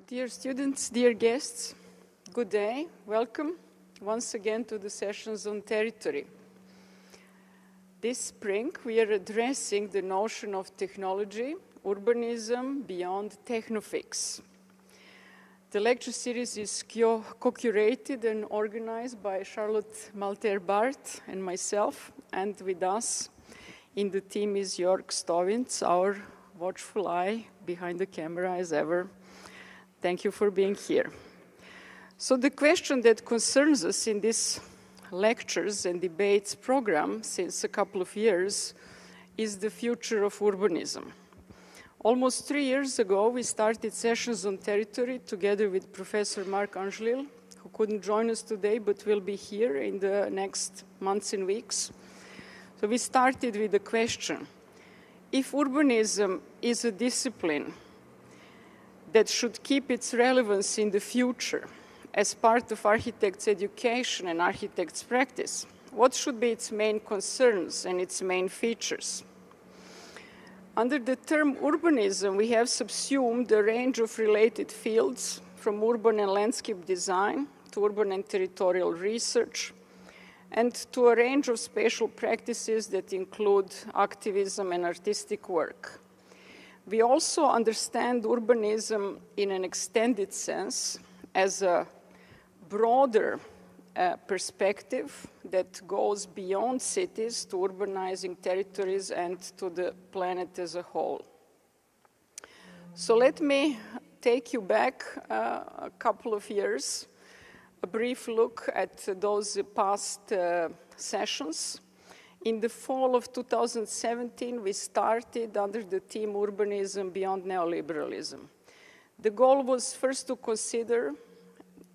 Dear students, dear guests, good day. Welcome once again to the sessions on territory. This spring, we are addressing the notion of technology, urbanism beyond techno-fix. The lecture series is co-curated and organized by Charlotte Malterre-Barthes and myself, and with us in the team is Jörg Stovins, our watchful eye behind the camera as ever. Thank you for being here. So the question that concerns us in this lectures and debates program since a couple of years is the future of urbanism. Almost 3 years ago, we started sessions on territory together with Professor Mark Angelil, who couldn't join us today but will be here in the next months and weeks. So we started with the question, if urbanism is a discipline that should keep its relevance in the future as part of architects' education and architects' practice, what should be its main concerns and its main features? Under the term urbanism, we have subsumed a range of related fields, from urban and landscape design to urban and territorial research, and to a range of spatial practices that include activism and artistic work. We also understand urbanism in an extended sense as a broader perspective that goes beyond cities to urbanizing territories and to the planet as a whole. So let me take you back a couple of years, a brief look at those past sessions. In the fall of 2017, we started under the theme Urbanism Beyond Neoliberalism. The goal was first to consider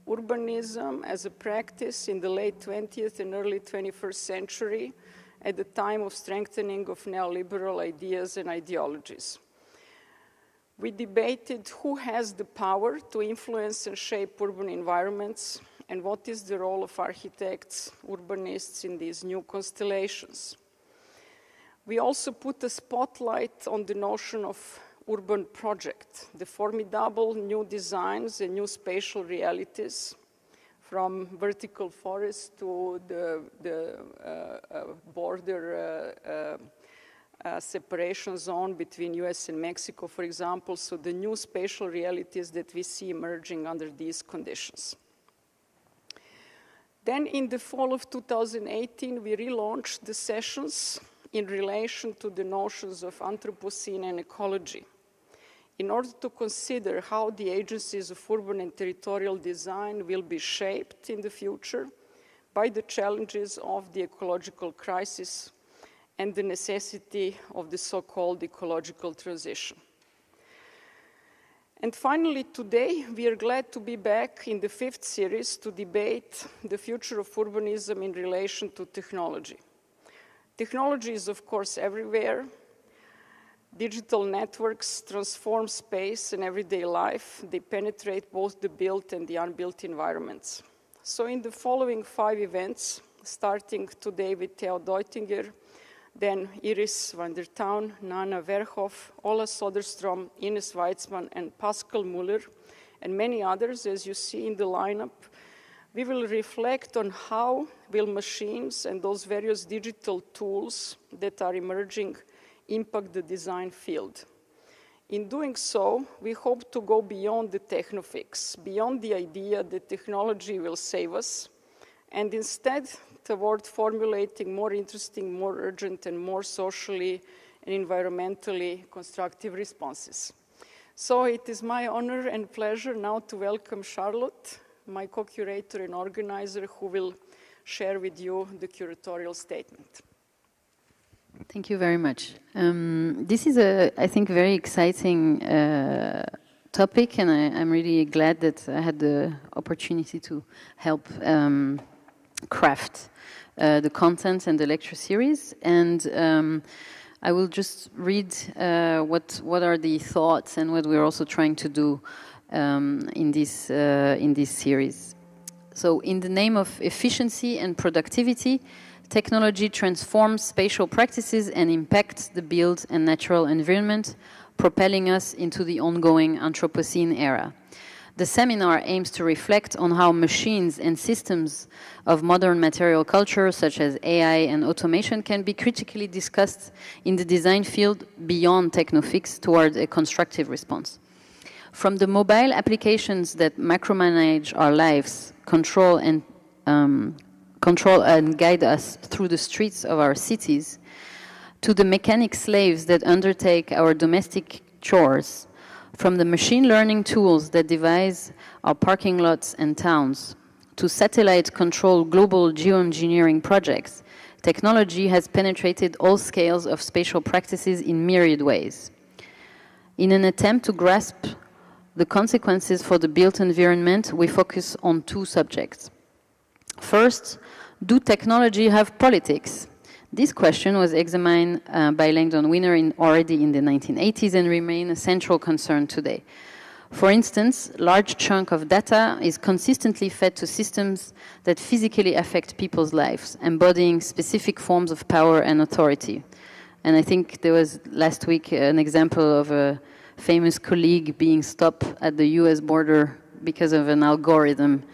urbanism as a practice in the late 20th and early 21st century at the time of strengthening of neoliberal ideas and ideologies. We debated who has the power to influence and shape urban environments, and what is the role of architects, urbanists in these new constellations. We also put a spotlight on the notion of urban project, the formidable new designs and new spatial realities, from vertical forest to the border separation zone between US and Mexico, for example, so the new spatial realities that we see emerging under these conditions. Then in the fall of 2018, we relaunched the sessions in relation to the notions of Anthropocene and ecology, in order to consider how the agencies of urban and territorial design will be shaped in the future by the challenges of the ecological crisis and the necessity of the so-called ecological transition. And finally, today, we are glad to be back in the 5th series to debate the future of urbanism in relation to technology. Technology is, of course, everywhere. Digital networks transform space and everyday life. They penetrate both the built and the unbuilt environments. So in the following 5 events, starting today with Theo Deutinger, then Iris van der Tuin, Nana Verhoef, Ola Soderstrom, Ines Weitzman, and Pascal Muller, and many others, as you see in the lineup, we will reflect on how will machines and those various digital tools that are emerging impact the design field. In doing so, we hope to go beyond the techno-fix, beyond the idea that technology will save us, and instead toward formulating more interesting, more urgent, and more socially and environmentally constructive responses. So it is my honor and pleasure now to welcome Charlotte, my co-curator and organizer, who will share with you the curatorial statement. Thank you very much. This is I think, very exciting topic, and I'm really glad that I had the opportunity to help craft the content and the lecture series. And I will just read what are the thoughts and what we're also trying to do in this series. So, in the name of efficiency and productivity, technology transforms spatial practices and impacts the built and natural environment, propelling us into the ongoing Anthropocene era. The seminar aims to reflect on how machines and systems of modern material culture, such as AI and automation, can be critically discussed in the design field beyond techno-fix toward a constructive response. From the mobile applications that micromanage our lives, control and guide us through the streets of our cities, to the mechanic slaves that undertake our domestic chores, from the machine learning tools that devise our parking lots and towns, to satellite-controlled global geoengineering projects, technology has penetrated all scales of spatial practices in myriad ways. In an attempt to grasp the consequences for the built environment, we focus on two subjects. First, do technology have politics? This question was examined by Langdon Winner already in the 1980s and remains a central concern today. For instance, large chunk of data is consistently fed to systems that physically affect people's lives, embodying specific forms of power and authority. And I think there was last week an example of a famous colleague being stopped at the US border because of an algorithm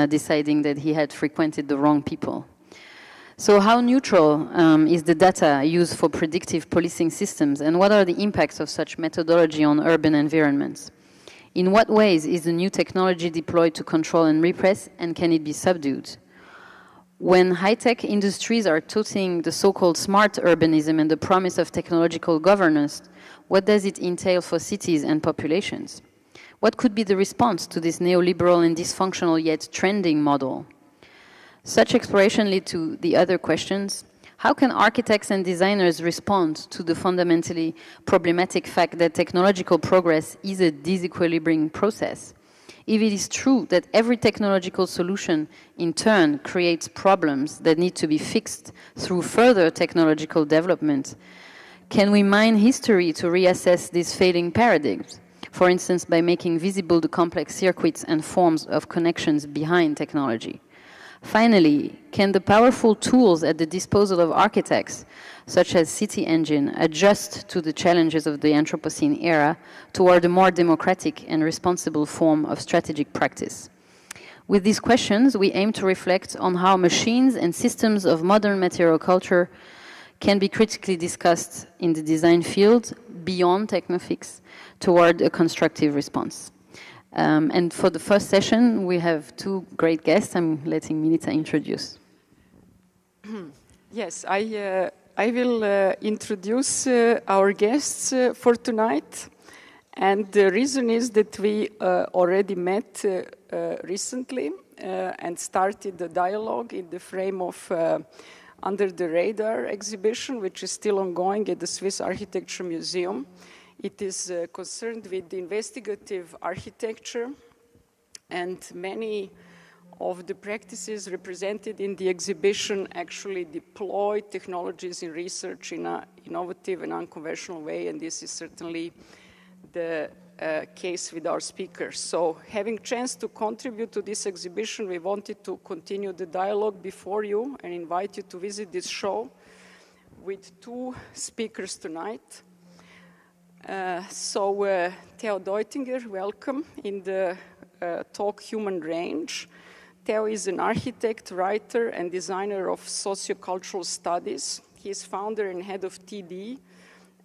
deciding that he had frequented the wrong people. So how neutral is the data used for predictive policing systems, and what are the impacts of such methodology on urban environments? In what ways is the new technology deployed to control and repress, and can it be subdued? When high-tech industries are touting the so-called smart urbanism and the promise of technological governance, what does it entail for cities and populations? What could be the response to this neoliberal and dysfunctional yet trending model? Such exploration lead to the other questions. How can architects and designers respond to the fundamentally problematic fact that technological progress is a disequilibrium process? If it is true that every technological solution in turn creates problems that need to be fixed through further technological development, can we mine history to reassess these failing paradigms? For instance, by making visible the complex circuits and forms of connections behind technology. Finally, can the powerful tools at the disposal of architects, such as City Engine, adjust to the challenges of the Anthropocene era toward a more democratic and responsible form of strategic practice? With these questions, we aim to reflect on how machines and systems of modern material culture can be critically discussed in the design field beyond techno-fix toward a constructive response. And for the first session, we have two great guests. I'm letting Milica introduce. Yes, I will introduce our guests for tonight. And the reason is that we already met recently and started the dialogue in the frame of Under the Radar exhibition, which is still ongoing at the Swiss Architecture Museum. It is concerned with the investigative architecture, and many of the practices represented in the exhibition actually deploy technologies in research in an innovative and unconventional way, and this is certainly the case with our speakers. So having chance to contribute to this exhibition, we wanted to continue the dialogue before you and invite you to visit this show with two speakers tonight. Theo Deutinger, welcome in the talk Human Range. Theo is an architect, writer, and designer of sociocultural studies. He is founder and head of TD,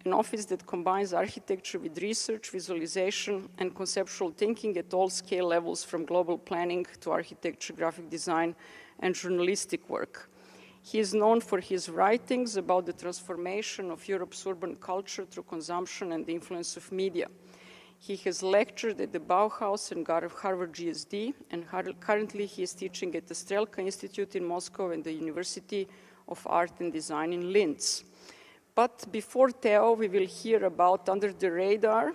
an office that combines architecture with research, visualization, and conceptual thinking at all scale levels, from global planning to architecture, graphic design, and journalistic work. He is known for his writings about the transformation of Europe's urban culture through consumption and the influence of media. He has lectured at the Bauhaus and Harvard GSD, and currently he is teaching at the Strelka Institute in Moscow and the University of Art and Design in Linz. But before Theo, we will hear about Under the Radar,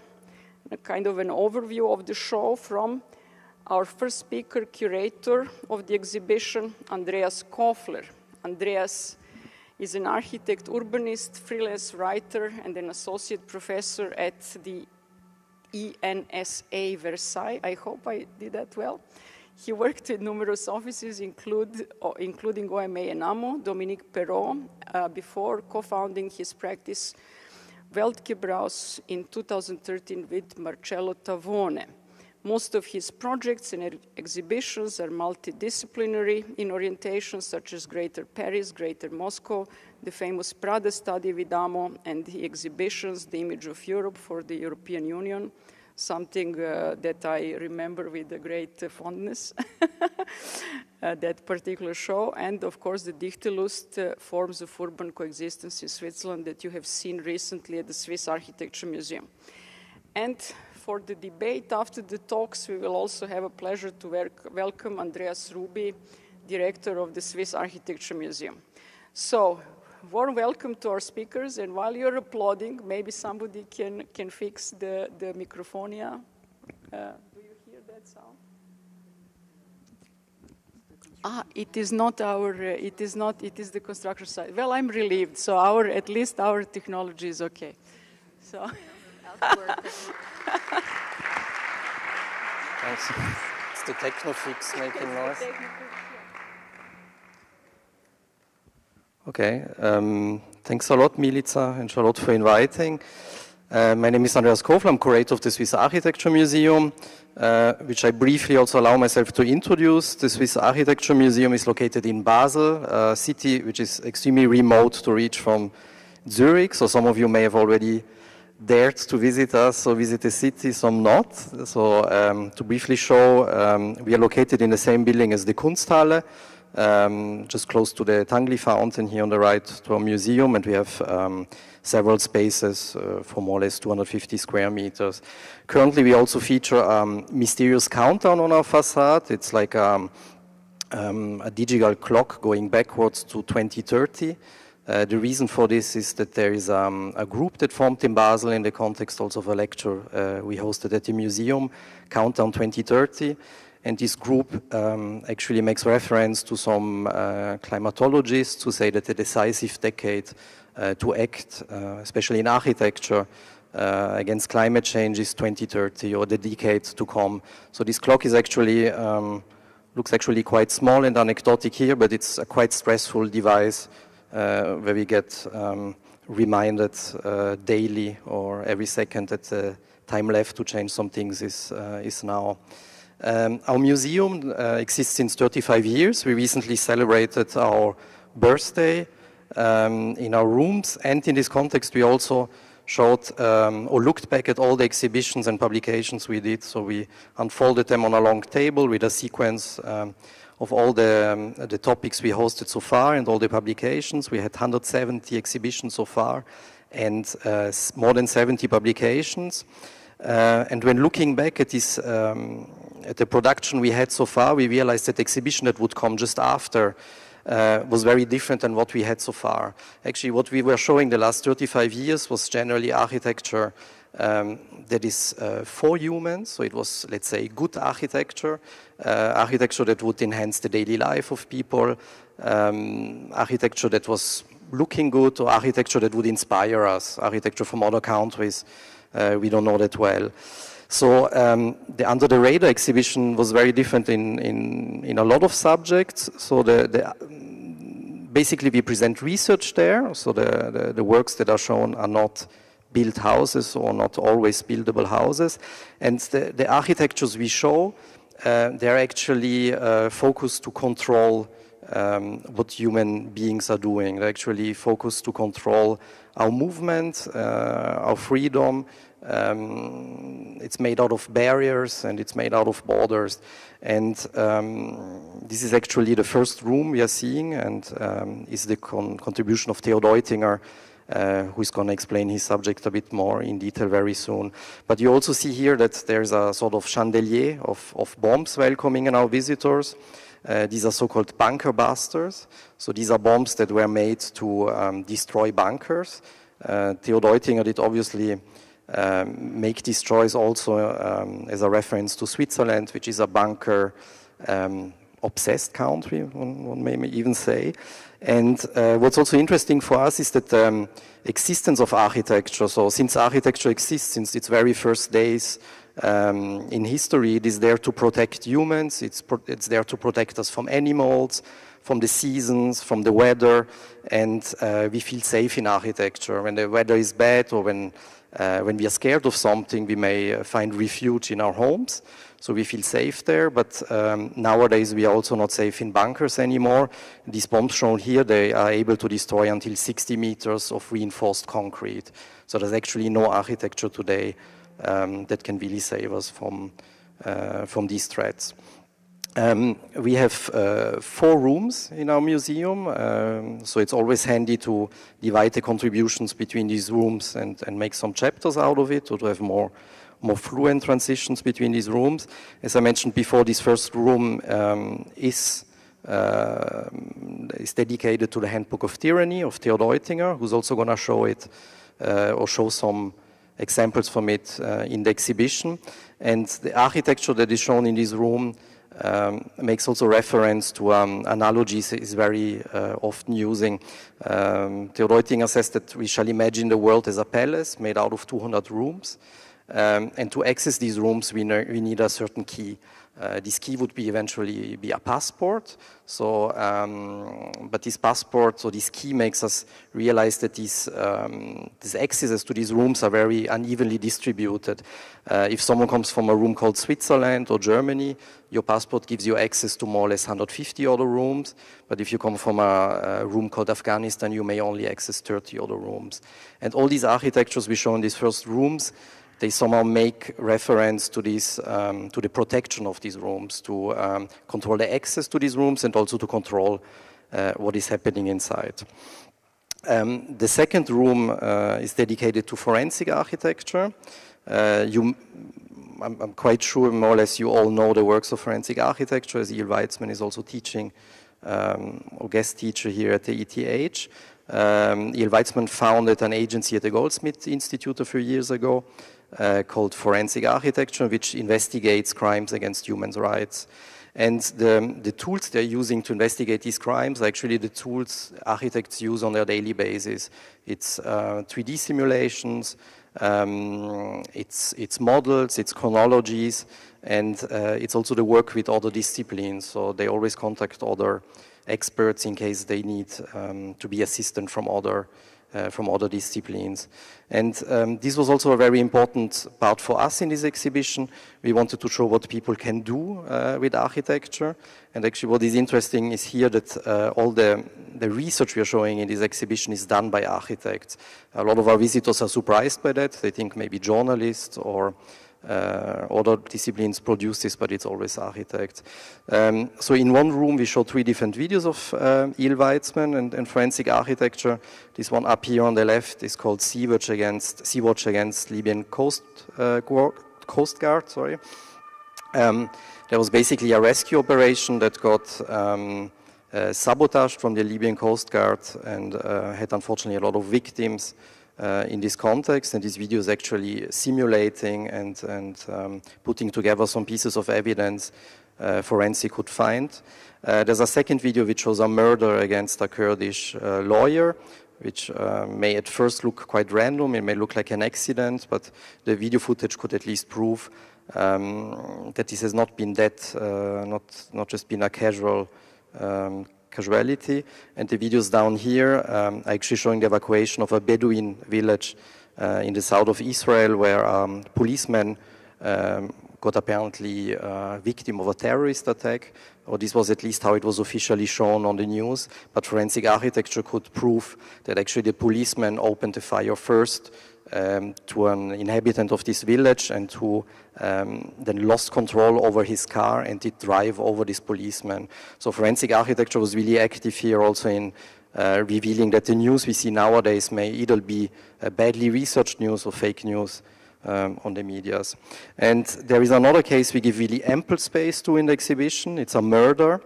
a kind of an overview of the show from our first speaker, curator of the exhibition, Andreas Koffler. Andreas is an architect, urbanist, freelance writer, and an associate professor at the ENSA Versailles. I hope I did that well. He worked in numerous offices, including OMA and AMO, Dominique Perrault, before co-founding his practice Weltgebrauchs in 2013 with Marcello Tavone. Most of his projects and exhibitions are multidisciplinary in orientation, such as Greater Paris, Greater Moscow, the famous Prada study with Amo, and the exhibitions, The Image of Europe for the European Union, something that I remember with a great fondness, that particular show, and of course the Dichtelust, Forms of Urban Coexistence in Switzerland, that you have seen recently at the Swiss Architecture Museum. And for the debate after the talks, we will also have a pleasure to welcome Andreas Ruby, director of the Swiss Architecture Museum. So, warm welcome to our speakers, and while you're applauding, maybe somebody can fix the microphonia. Do you hear that sound? It is not our, it is the construction side. Well, I'm relieved, so at least our technology is okay. So. Thanks. It's the TECHNOFIX making noise. Okay, thanks a lot, Milica and Charlotte, for inviting. My name is Andreas Koffler. I'm curator of the Swiss Architecture Museum, which I briefly also allow myself to introduce. The Swiss Architecture Museum is located in Basel, a city which is extremely remote to reach from Zurich. So some of you may have already dared to visit us or visit the city, some not. So to briefly show, we are located in the same building as the Kunsthalle, just close to the Tangli fountain here on the right to our museum, and we have several spaces for more or less 250 square meters. Currently we also feature a mysterious countdown on our facade. It's like a digital clock going backwards to 2030. The reason for this is that there is a group that formed in Basel in the context also of a lecture we hosted at the museum, Countdown 2030. And this group actually makes reference to some climatologists who say that the decisive decade to act, especially in architecture, against climate change is 2030, or the decade to come. So this clock is actually, looks actually quite small and anecdotic here, but it's a quite stressful device where we get reminded daily or every second that the time left to change some things is now. Our museum exists since 35 years. We recently celebrated our birthday in our rooms, and in this context we also showed or looked back at all the exhibitions and publications we did. So we unfolded them on a long table with a sequence of all the topics we hosted so far and all the publications. We had 170 exhibitions so far and more than 70 publications. And when looking back at this, at the production we had so far, we realized that the exhibition that would come just after was very different than what we had so far. Actually, what we were showing the last 35 years was generally architecture that is for humans. So it was, let's say, good architecture, architecture that would enhance the daily life of people, architecture that was looking good, or architecture that would inspire us, architecture from other countries. We don't know that well. So the Under the Radar exhibition was very different in a lot of subjects. So basically we present research there. So the works that are shown are not built houses or not always buildable houses. And the architectures we show, they're actually focused to control what human beings are doing. They're actually focused to control our movement, our freedom. It's made out of barriers and it's made out of borders. And this is actually the first room we are seeing, and is the contribution of Theo Deutinger, who is going to explain his subject a bit more in detail very soon. But you also see here that there's a sort of chandelier of bombs welcoming our visitors. These are so-called bunker busters. So these are bombs that were made to destroy bunkers. Theo Deutinger did obviously make these choice also as a reference to Switzerland, which is a bunker obsessed country, one may even say. And what's also interesting for us is that the existence of architecture, so since architecture exists since its very first days in history, it is there to protect humans, it's there to protect us from animals, from the seasons, from the weather, and we feel safe in architecture. When the weather is bad or when we are scared of something, we may find refuge in our homes. so we feel safe there, but nowadays we are also not safe in bunkers anymore. These bombs shown here, they are able to destroy until 60 meters of reinforced concrete. So there's actually no architecture today that can really save us from these threats. We have 4 rooms in our museum, so it's always handy to divide the contributions between these rooms and make some chapters out of it, or to have more fluent transitions between these rooms. As I mentioned before, this first room is dedicated to the Handbook of Tyranny of Theo Deutinger, who's also going to show it or show some examples from it in the exhibition. And the architecture that is shown in this room makes also reference to analogies is very often using. Theo Deutinger says that we shall imagine the world as a palace made out of 200 rooms. And to access these rooms, we need a certain key. This key would eventually be a passport. So, but this passport, so this key makes us realize that these accesses to these rooms are very unevenly distributed. If someone comes from a room called Switzerland or Germany, your passport gives you access to more or less 150 other rooms. But if you come from a room called Afghanistan, you may only access 30 other rooms. And all these architectures we show in these first rooms, they somehow make reference to this, to the protection of these rooms, to control the access to these rooms and also to control what is happening inside. The second room is dedicated to forensic architecture. I'm quite sure more or less you all know the works of forensic architecture, as E.L. Weitzman is also teaching or guest teacher here at the ETH. E.L. Weitzman founded an agency at the Goldsmith Institute a few years ago called Forensic Architecture, which investigates crimes against human rights. And the tools they're using to investigate these crimes are actually the tools architects use on their daily basis. It's 3D simulations, it's models, it's chronologies, and it's also the work with other disciplines. So they always contact other experts in case they need to be assistant from other disciplines. And this was also a very important part for us in this exhibition. We wanted to show what people can do with architecture. And actually what is interesting is here that all the research we are showing in this exhibition is done by architects. A lot of our visitors are surprised by that. They think maybe journalists or other disciplines produce this, but it's always architects. So in one room we show 3 different videos of E.L. Weitzman and forensic architecture. This one up here on the left is called Sea-Watch against Libyan Coast Guard. Sorry. There was basically a rescue operation that got sabotaged from the Libyan Coast Guard and had unfortunately a lot of victims in this context, and this video is actually simulating and putting together some pieces of evidence forensic could find. There's a second video which shows a murder against a Kurdish lawyer, which may at first look quite random. It may look like an accident, but the video footage could at least prove that this has not been not just been a casualty. And the videos down here are actually showing the evacuation of a Bedouin village in the south of Israel, where policemen got apparently victim of a terrorist attack, or this was at least how it was officially shown on the news. But forensic architecture could prove that actually the policemen opened the fire first to an inhabitant of this village, and who then lost control over his car and did drive over this policeman. So forensic architecture was really active here also in revealing that the news we see nowadays may either be badly researched news or fake news on the medias. And there is another case we give really ample space to in the exhibition. It's a murder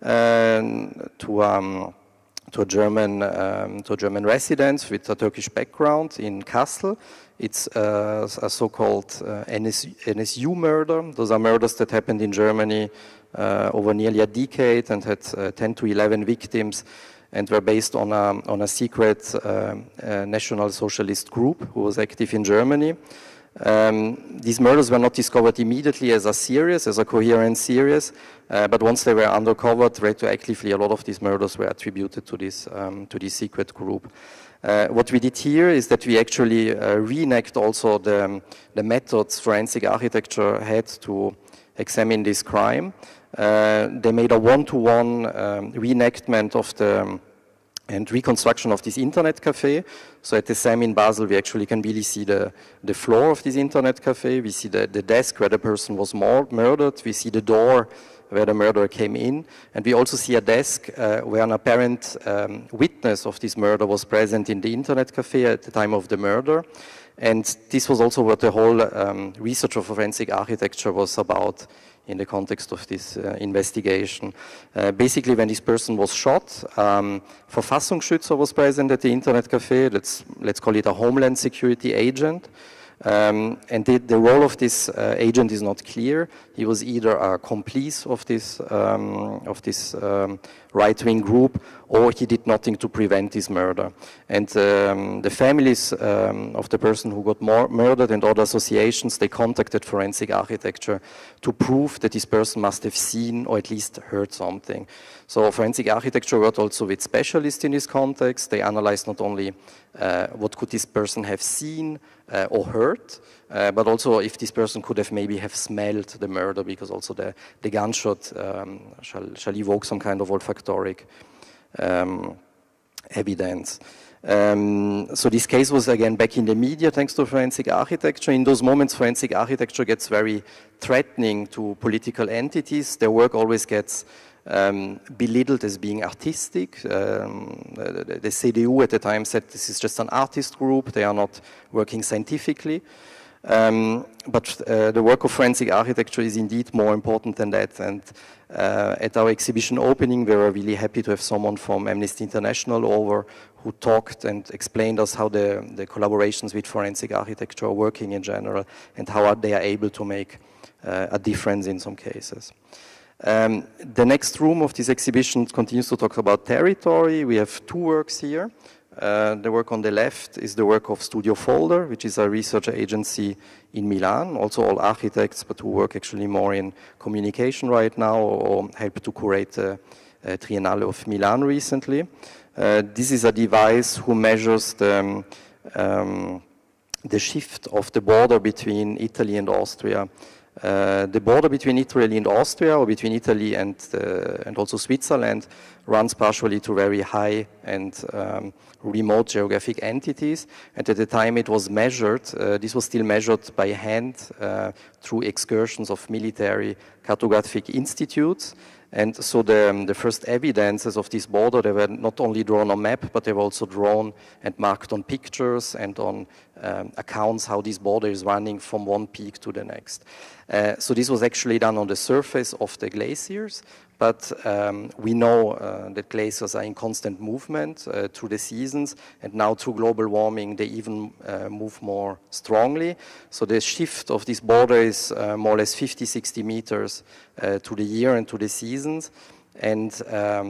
to a German resident with a Turkish background in Kassel. It's a so-called NSU murder. Those are murders that happened in Germany over nearly a decade and had 10 to 11 victims, and were based on a secret National Socialist group who was active in Germany. These murders were not discovered immediately as a coherent series, but once they were uncovered, retroactively a lot of these murders were attributed to this secret group. What we did here is that we actually reenact also the methods forensic architecture had to examine this crime. They made a one-to-one reenactment of and reconstruction of this internet cafe. So at the SAM in Basel, we actually can really see the floor of this internet cafe. We see the desk where the person was murdered. We see the door where the murderer came in. And we also see a desk where an apparent witness of this murder was present in the internet cafe at the time of the murder. And this was also what the whole research of forensic architecture was about in the context of this investigation. Basically, when this person was shot, Verfassungsschützer was present at the internet cafe. Let's call it a homeland security agent. And the role of this agent is not clear. He was either a complice of this right-wing group, or he did nothing to prevent this murder. And the families of the person who got murdered and other associations, they contacted forensic architecture to prove that this person must have seen or at least heard something. So forensic architecture worked also with specialists in this context. They analyzed not only what could this person have seen or heard, but also if this person could have maybe have smelled the murder, because also the gunshot shall evoke some kind of olfactoric evidence. So this case was again back in the media thanks to forensic architecture. In those moments, forensic architecture gets very threatening to political entities. Their work always gets belittled as being artistic. The CDU at the time said this is just an artist group, they are not working scientifically. But the work of forensic architecture is indeed more important than that. And at our exhibition opening, we were really happy to have someone from Amnesty International over who talked and explained us how the collaborations with forensic architecture are working in general and how they are able to make a difference in some cases. The next room of this exhibition continues to talk about territory. We have two works here. The work on the left is the work of Studio Folder, which is a research agency in Milan, also all architects, but who work actually more in communication right now or help to curate the Triennale of Milan recently. This is a device who measures the shift of the border between Italy and Austria. The border between Italy and Austria, or between Italy and also Switzerland, runs partially to very high and remote geographic entities. And at the time it was measured, this was still measured by hand through excursions of military cartographic institutes. And so the first evidences of this border, they were not only drawn on map, but they were also drawn and marked on pictures and on accounts how this border is running from one peak to the next. So this was actually done on the surface of the glaciers, but we know that glaciers are in constant movement through the seasons, and now through global warming they even move more strongly. So the shift of this border is more or less 50-60 meters to the year and to the seasons, and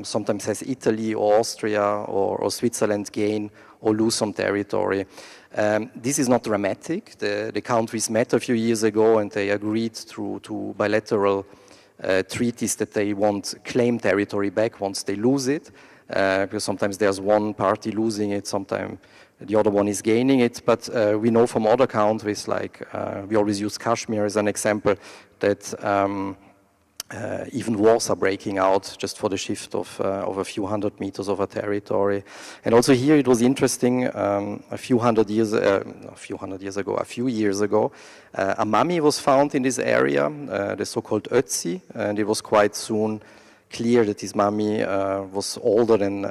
sometimes as Italy or Austria or Switzerland gain or lose some territory. This is not dramatic. The countries met a few years ago and they agreed to bilateral treaties that they won't claim territory back once they lose it, because sometimes there's one party losing it, sometimes the other one is gaining it. But we know from other countries, like we always use Kashmir as an example, that even wars are breaking out just for the shift of a few hundred meters of a territory. And also here it was interesting, a few years ago, a mummy was found in this area, the so-called Ötzi, and it was quite soon clear that this mummy was older than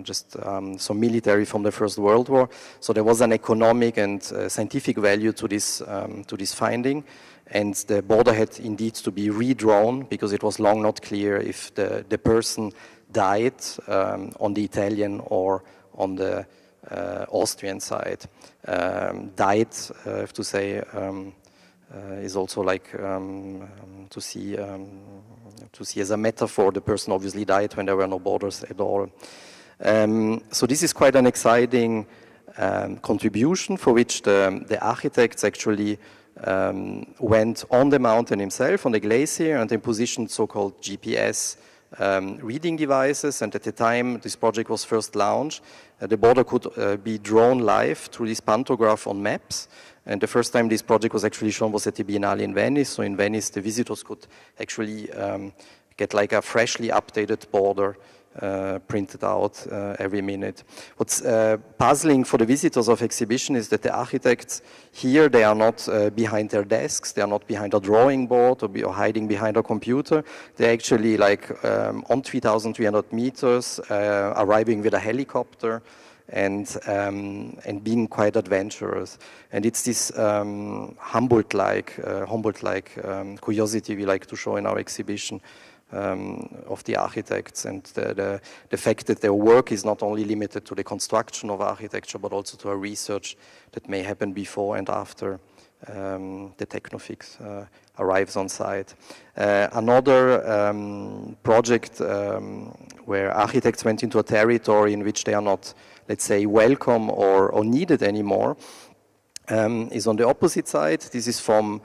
just some military from the First World War. So there was an economic and scientific value to this finding. And the border had indeed to be redrawn because it was long not clear if the person died on the Italian or on the Austrian side. Died, I have to say, is also like to see as a metaphor. The person obviously died when there were no borders at all. So this is quite an exciting contribution for which the architects actually went on the mountain himself, on the glacier, and then positioned so-called GPS reading devices, and at the time this project was first launched, the border could be drawn live through this pantograph on maps. And the first time this project was actually shown was at the Biennale in Venice. So in Venice, the visitors could actually get like a freshly updated border printed out every minute. What's puzzling for the visitors of exhibition is that the architects here, they are not behind their desks, they are not behind a drawing board or hiding behind a computer. They're actually like on 3,300 meters, arriving with a helicopter and being quite adventurous. And it's this Humboldt-like curiosity we like to show in our exhibition. Of the architects, and the fact that their work is not only limited to the construction of architecture, but also to a research that may happen before and after the TECHNOFIX arrives on site. Another project where architects went into a territory in which they are not, let's say, welcome or needed anymore is on the opposite side. This is from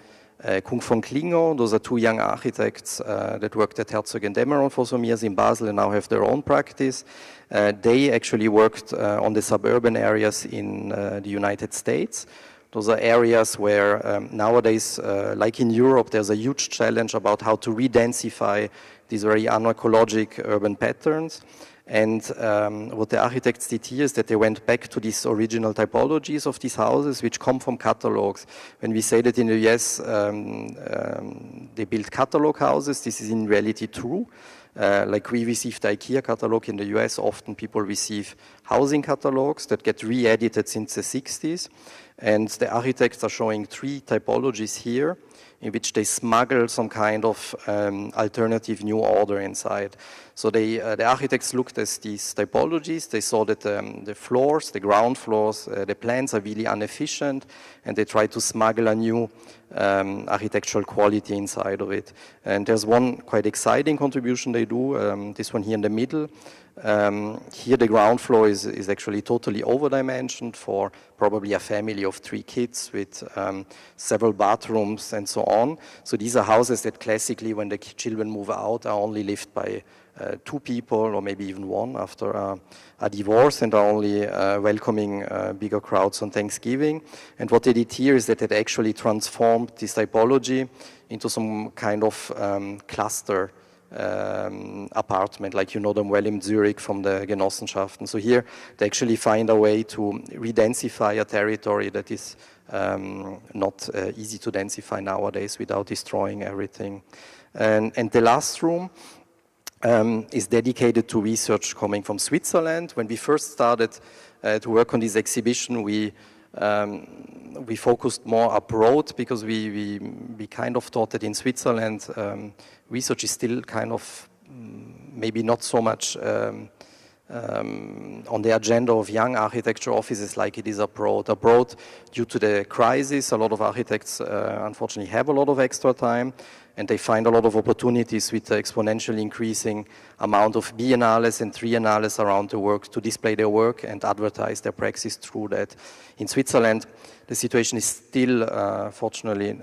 Kung von Klingo. Those are two young architects that worked at Herzog & Demeron for some years in Basel and now have their own practice. They actually worked on the suburban areas in the United States. Those are areas where nowadays, like in Europe, there's a huge challenge about how to re-densify these very unecologic urban patterns. And what the architects did here is that they went back to these original typologies of these houses, which come from catalogs. When we say that in the US, they build catalog houses, this is in reality true. Like we received the IKEA catalog in the US, often people receive housing catalogs that get re-edited since the 60s. And the architects are showing three typologies here, in which they smuggle some kind of alternative new order inside. So the architects looked at these typologies, they saw that the floors, the ground floors, the plans are really inefficient, and they tried to smuggle a new architectural quality inside of it. And there's one quite exciting contribution they do, this one here in the middle. Here the ground floor is actually totally over-dimensioned for probably a family of 3 kids with several bathrooms and so on. So these are houses that classically, when the children move out, are only lived by 2 people or maybe even 1 after a divorce, and are only welcoming bigger crowds on Thanksgiving. And what they did here is that they actually transformed this typology into some kind of cluster apartment, like you know them well in Zurich from the Genossenschaften. So here they actually find a way to re-densify a territory that is not easy to densify nowadays without destroying everything. And the last room is dedicated to research coming from Switzerland. When we first started to work on this exhibition, we focused more abroad because we kind of thought that in Switzerland research is still kind of maybe not so much on the agenda of young architecture offices like it is abroad. Abroad, due to the crisis, a lot of architects unfortunately have a lot of extra time, and they find a lot of opportunities with the exponentially increasing amount of biennales and triennales around the world to display their work and advertise their praxis through that. In Switzerland, the situation is still, fortunately,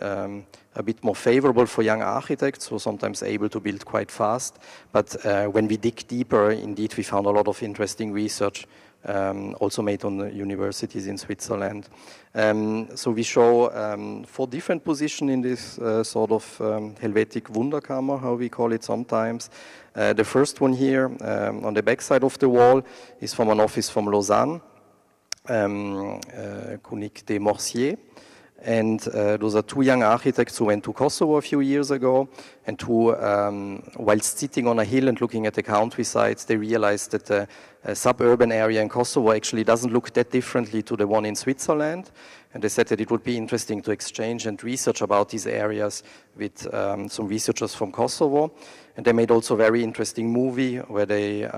a bit more favorable for young architects, who are sometimes able to build quite fast. But when we dig deeper, indeed, we found a lot of interesting research also made on the universities in Switzerland. So we show 4 different positions in this sort of Helvetic Wunderkammer, how we call it sometimes. The first one here on the back side of the wall is from an office from Lausanne, Koenig de Morsier. And those are 2 young architects who went to Kosovo a few years ago, and who, whilst sitting on a hill and looking at the countrysides, they realized that the suburban area in Kosovo actually doesn't look that differently to the one in Switzerland. And they said that it would be interesting to exchange and research about these areas with some researchers from Kosovo. And they made also a very interesting movie where they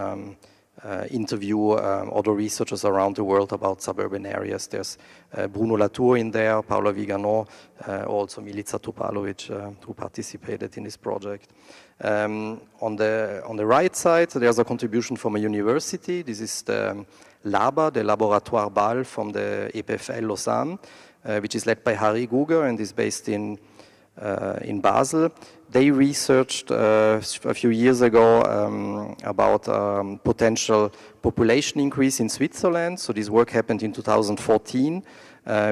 interview other researchers around the world about suburban areas. There's Bruno Latour in there, Paula Vigano, also Milica Topalovic, who participated in this project. On the right side, there's a contribution from a university. This is the LABA, the Laboratoire Bâle from the EPFL Lausanne, which is led by Harry Guger and is based in in Basel. They researched a few years ago about potential population increase in Switzerland. So this work happened in 2014,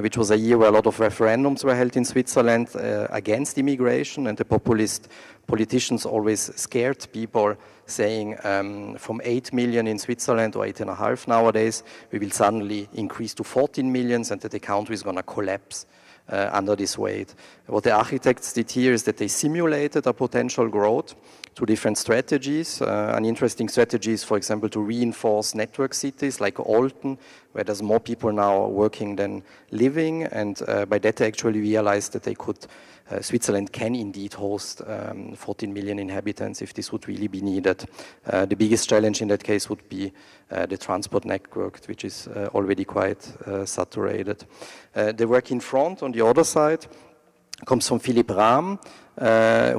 which was a year where a lot of referendums were held in Switzerland against immigration, and the populist politicians always scared people, saying from 8 million in Switzerland, or 8.5 nowadays, we will suddenly increase to 14 millions and that the country is going to collapse under this weight. What the architects did here is that they simulated a potential growth through different strategies. An interesting strategy is, for example, to reinforce network cities like Olten, where there's more people now working than living, and by that they actually realized that they could, Switzerland can indeed host 14 million inhabitants if this would really be needed. The biggest challenge in that case would be the transport network, which is already quite saturated. The work in front, on the other side, comes from Philippe Rahm,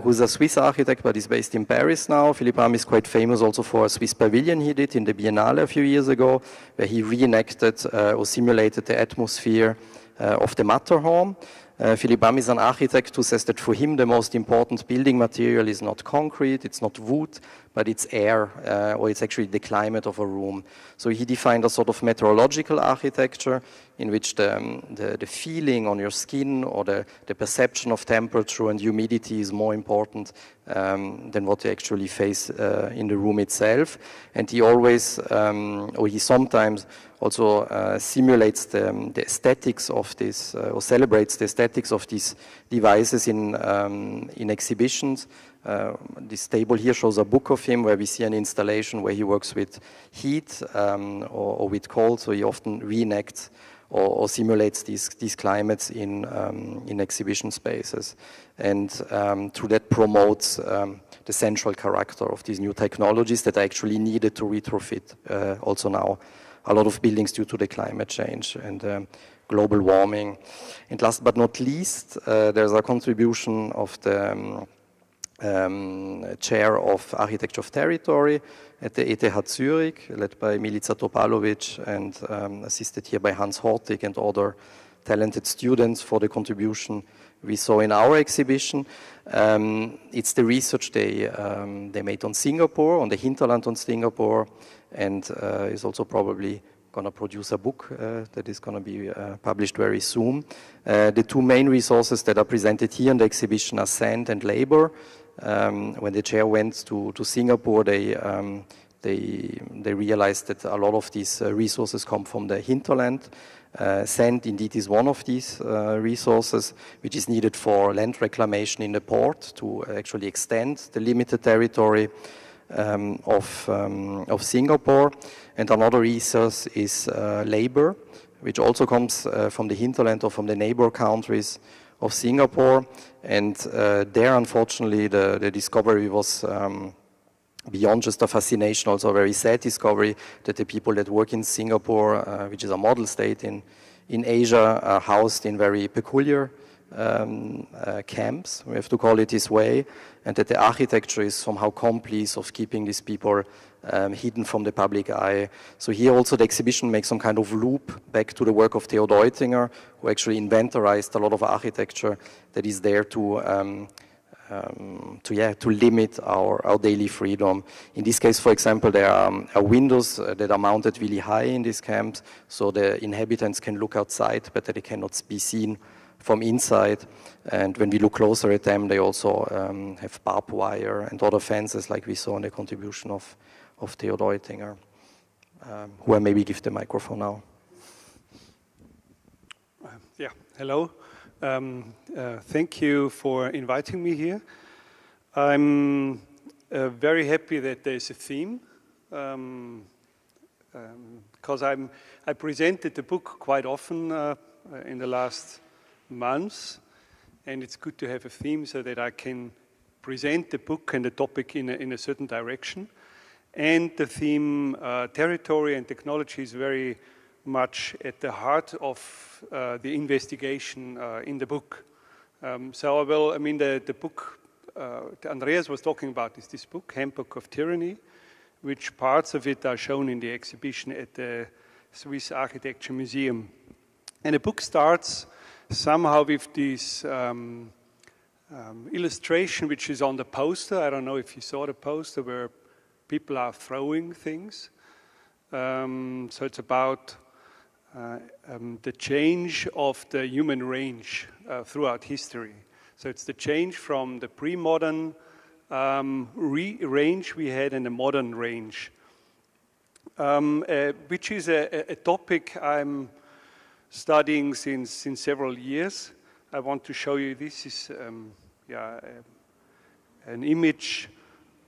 who's a Swiss architect, but is based in Paris now. Philippe Rahm is quite famous also for a Swiss pavilion he did in the Biennale a few years ago, where he reenacted or simulated the atmosphere of the Matterhorn. Philippe Rahm is an architect who says that for him the most important building material is not concrete, it's not wood, but it's air, or it's actually the climate of a room. So he defined a sort of meteorological architecture in which the feeling on your skin or the perception of temperature and humidity is more important than what you actually face in the room itself. And he always, or he sometimes also simulates the aesthetics of this, or celebrates the aesthetics of these devices in exhibitions. This table here shows a book of him where we see an installation where he works with heat or with cold, so he often reenacts or simulates these climates in exhibition spaces. And through that promotes the central character of these new technologies that are actually needed to retrofit also now a lot of buildings due to the climate change and global warming. And last but not least, there's a contribution of the chair of Architecture of Territory at the ETH Zurich, led by Milica Topalovic and assisted here by Hans Hortig and other talented students for the contribution we saw in our exhibition. It's the research they made on Singapore, on the hinterland on Singapore, and is also probably going to produce a book that is going to be published very soon. The two main resources that are presented here in the exhibition are sand and labor. When the chair went to Singapore, they realized that a lot of these resources come from the hinterland. Sand indeed is one of these resources, which is needed for land reclamation in the port to actually extend the limited territory of Singapore. And another resource is labor, which also comes from the hinterland or from the neighbor countries of Singapore. And there, unfortunately, the discovery was beyond just a fascination, also a very sad discovery that the people that work in Singapore, which is a model state in Asia, are housed in very peculiar camps, we have to call it this way, and that the architecture is somehow complice of keeping these people hidden from the public eye. So here also the exhibition makes some kind of loop back to the work of Theo Deutinger, who actually inventorized a lot of architecture that is there to limit our daily freedom. In this case, for example, there are windows that are mounted really high in these camps, so the inhabitants can look outside, but they cannot be seen from inside. And when we look closer at them, they also have barbed wire and other fences, like we saw in the contribution of Theo Deutinger, who I maybe give the microphone now. Hello. Thank you for inviting me here. I'm very happy that there's a theme, because I presented the book quite often in the last months, and it's good to have a theme so that I can present the book and the topic in a certain direction. And the theme territory and technology is very much at the heart of the investigation in the book. The book Andreas was talking about is this book, Handbook of Tyranny, which parts of it are shown in the exhibition at the Swiss Architecture Museum. And the book starts somehow with this illustration which is on the poster. I don't know if you saw the poster where people are throwing things. So it's about the change of the human range throughout history. So it's the change from the pre-modern range we had and the modern range, which is a topic I'm studying since several years. I want to show you, this is an image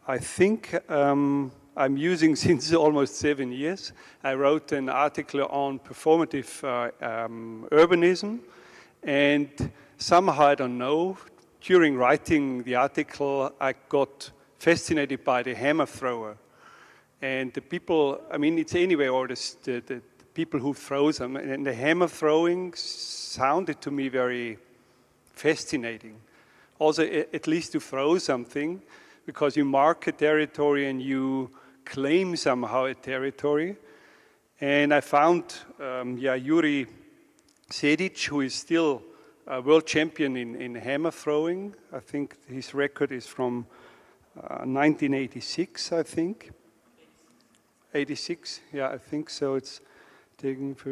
I think I'm using since almost 7 years. I wrote an article on performative urbanism, and somehow, I don't know, during writing the article, I got fascinated by the hammer thrower. And the people, I mean, it's anyway, or the people who throw them, and the hammer throwing sounded to me very fascinating. Also, at least to throw something, because you mark a territory and you claim somehow a territory. And I found Juri Sedic, who is still a world champion in hammer throwing. I think his record is from 1986, I think. 86, yeah, I think so. It's taken for,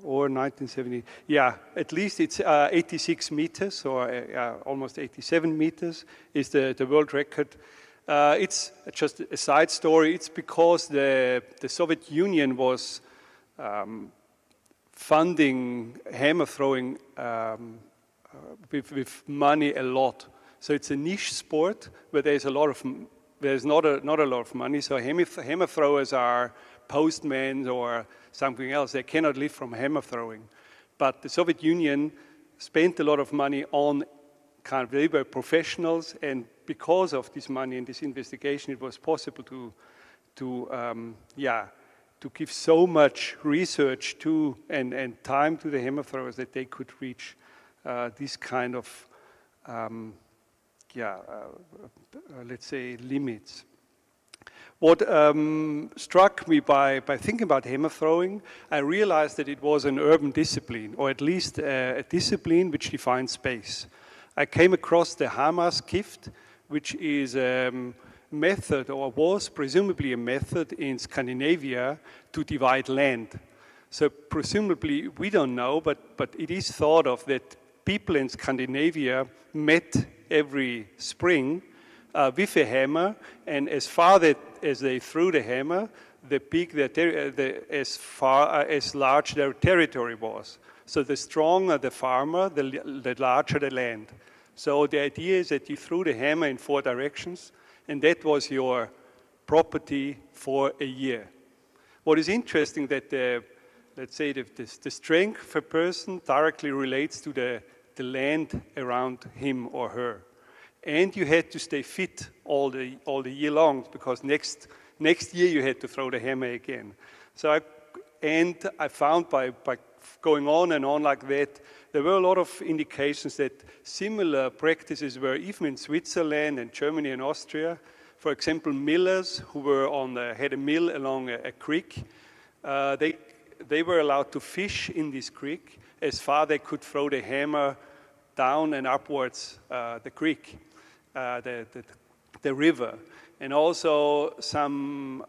or 1970. Yeah, at least it's 86 meters, or almost 87 meters is the world record. It's just a side story. It's because the Soviet Union was funding hammer throwing with money a lot. So it's a niche sport where there's not a lot of money. So hammer throwers are postmen or something else. They cannot live from hammer throwing. But the Soviet Union spent a lot of money on kind of, they were professionals, and because of this money and this investigation, it was possible to give so much research to and time to the hammer throwers that they could reach this kind of let's say limits. What struck me by thinking about hammer throwing, I realized that it was an urban discipline, or at least a discipline which defines space. I came across the Hammerskift, which is a method, or was presumably a method in Scandinavia to divide land. So presumably, we don't know, but it is thought of that people in Scandinavia met every spring with a hammer, and as far as they threw the hammer, as large their territory was. So the stronger the farmer, the larger the land. So the idea is that you threw the hammer in 4 directions, and that was your property for a year. What is interesting that let's say the strength of a person directly relates to the land around him or her. And you had to stay fit all the year long, because next year you had to throw the hammer again. So I found by going on and on like that, there were a lot of indications that similar practices were even in Switzerland and Germany and Austria. For example, millers who were had a mill along a creek, they were allowed to fish in this creek as far they could throw the hammer down and upwards the creek, the river. And also some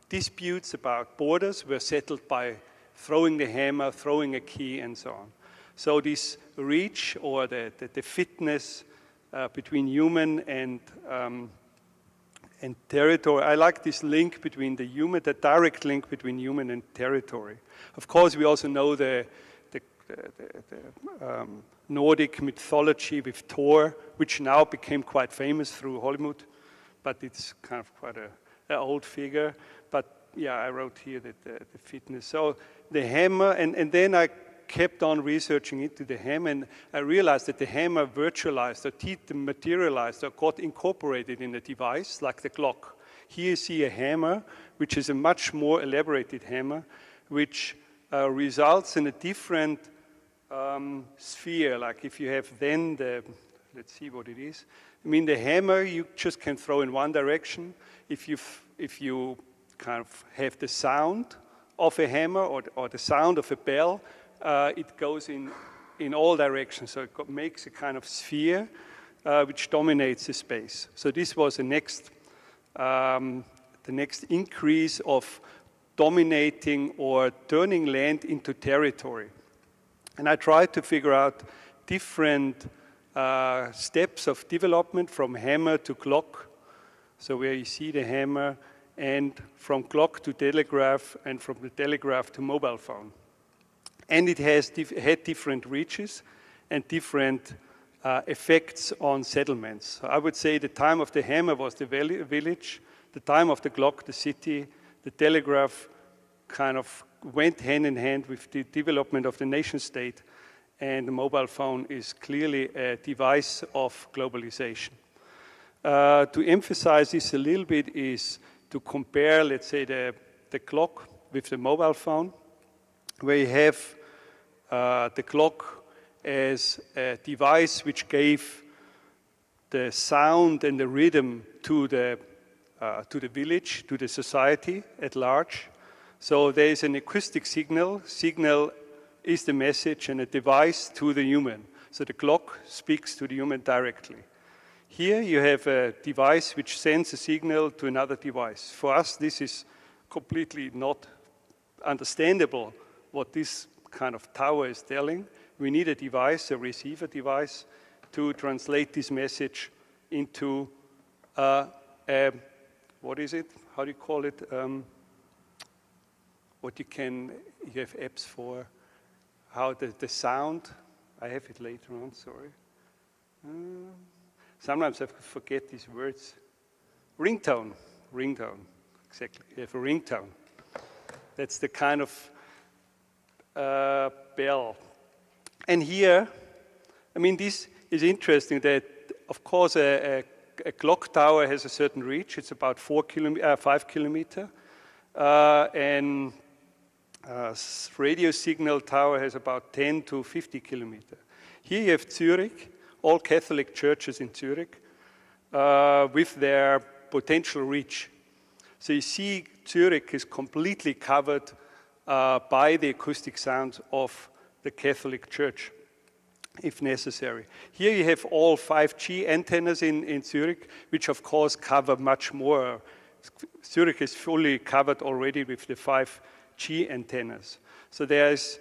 disputes about borders were settled by throwing the hammer, throwing a key, and so on. So this reach, or the fitness between human and territory, I like this link between the direct link between human and territory. Of course, we also know the Nordic mythology with Thor, which now became quite famous through Hollywood, but it's kind of quite an old figure. But yeah, I wrote here that the fitness. So the hammer, and then I kept on researching into the hammer, and I realized that the hammer virtualized or materialized or got incorporated in a device like the clock. Here you see a hammer, which is a much more elaborated hammer, which results in a different sphere. Like if you have then let's see what it is. I mean, the hammer you just can throw in one direction. If you kind of have the sound of a hammer or the sound of a bell, it goes in all directions. So it makes a kind of sphere. which dominates the space. So this was the next increase of dominating or turning land into territory. And I tried to figure out different steps of development from hammer to clock. So where you see the hammer, and from clock to telegraph, and from the telegraph to mobile phone. And it has had different reaches and different effects on settlements. So I would say the time of the hammer was the village, the time of the clock, the city, the telegraph kind of went hand in hand with the development of the nation state, and the mobile phone is clearly a device of globalization. To emphasize this a little bit is to compare, let's say, the clock with the mobile phone, where you have the clock as a device which gave the sound and the rhythm to the village, to the society at large. So there is an acoustic signal. Signal is the message, and a device to the human. So the clock speaks to the human directly. Here you have a device which sends a signal to another device. For us, this is completely not understandable what this kind of tower is telling. We need a device, a receiver device, to translate this message into what is it? How do you call it? You have apps for how the sound. I have it later on, sorry. Sometimes I forget these words. Ringtone, exactly. You have a ringtone. That's the kind of bell. And here, I mean, this is interesting that, of course, a clock tower has a certain reach. It's about 5 kilometers. And radio signal tower has about 10 to 50 kilometers. Here you have Zurich, all Catholic churches in Zurich, with their potential reach. So you see Zurich is completely covered by the acoustic sounds of the Catholic Church, if necessary. Here you have all 5G antennas in Zurich, which of course cover much more. Zurich is fully covered already with the 5G antennas. So there's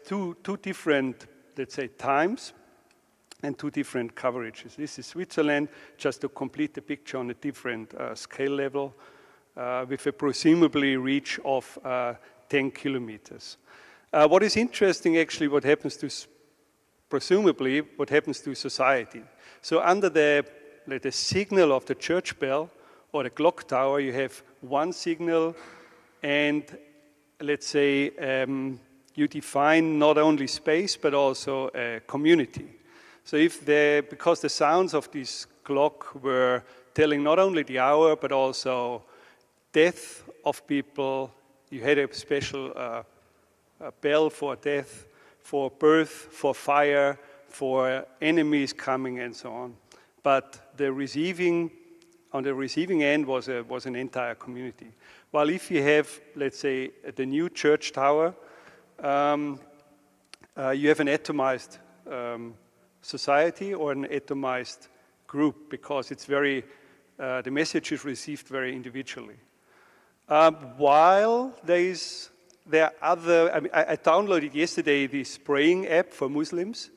two different, let's say, times and two different coverages. This is Switzerland, just to complete the picture on a different scale level, with a presumably reach of 10 kilometers. What is interesting, actually, what happens to society. So under the signal of the church bell or the clock tower, you have one signal, and let's say you define not only space but also a community. So because the sounds of this clock were telling not only the hour but also death of people, you had a special bell for death, for birth, for fire, for enemies coming, and so on. But on the receiving end was an entire community. While if you have, let's say, the new church tower, you have an atomized society or an atomized group, because it's the message is received very individually. While there are other, I downloaded yesterday this praying app for Muslims.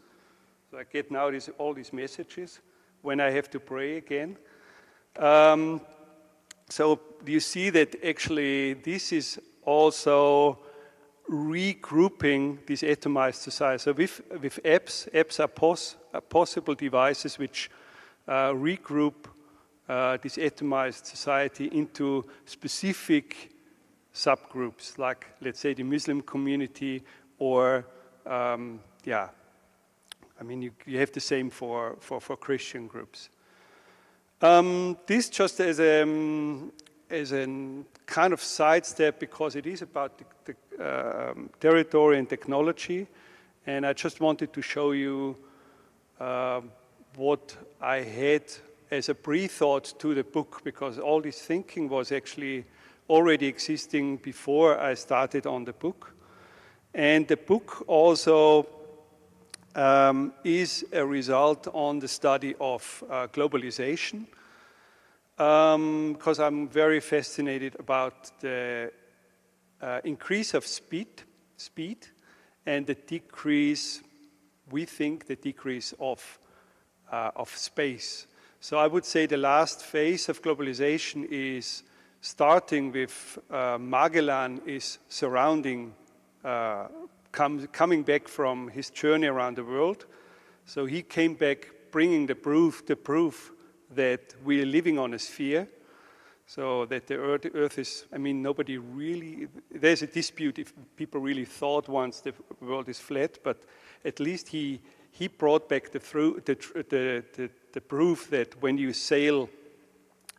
So I get now all these messages when I have to pray again. So you see that actually this is also regrouping this atomized society. So with apps are possible devices which regroup this atomized society into specific subgroups, like, let's say, the Muslim community, or you have the same for Christian groups. This just as a kind of sidestep, because it is about the territory and technology, and I just wanted to show you what I had as a pre-thought to the book, because all this thinking was actually already existing before I started on the book. And the book also is a result on the study of globalization, because I'm very fascinated about the increase of speed, and the decrease, we think, the decrease of space. So I would say the last phase of globalization is starting with Magellan is surrounding, coming back from his journey around the world. So he came back bringing the proof that we are living on a sphere. So that the Earth is, I mean, nobody really, there's a dispute if people really thought once the world is flat, but at least he brought back the proof that when you sail,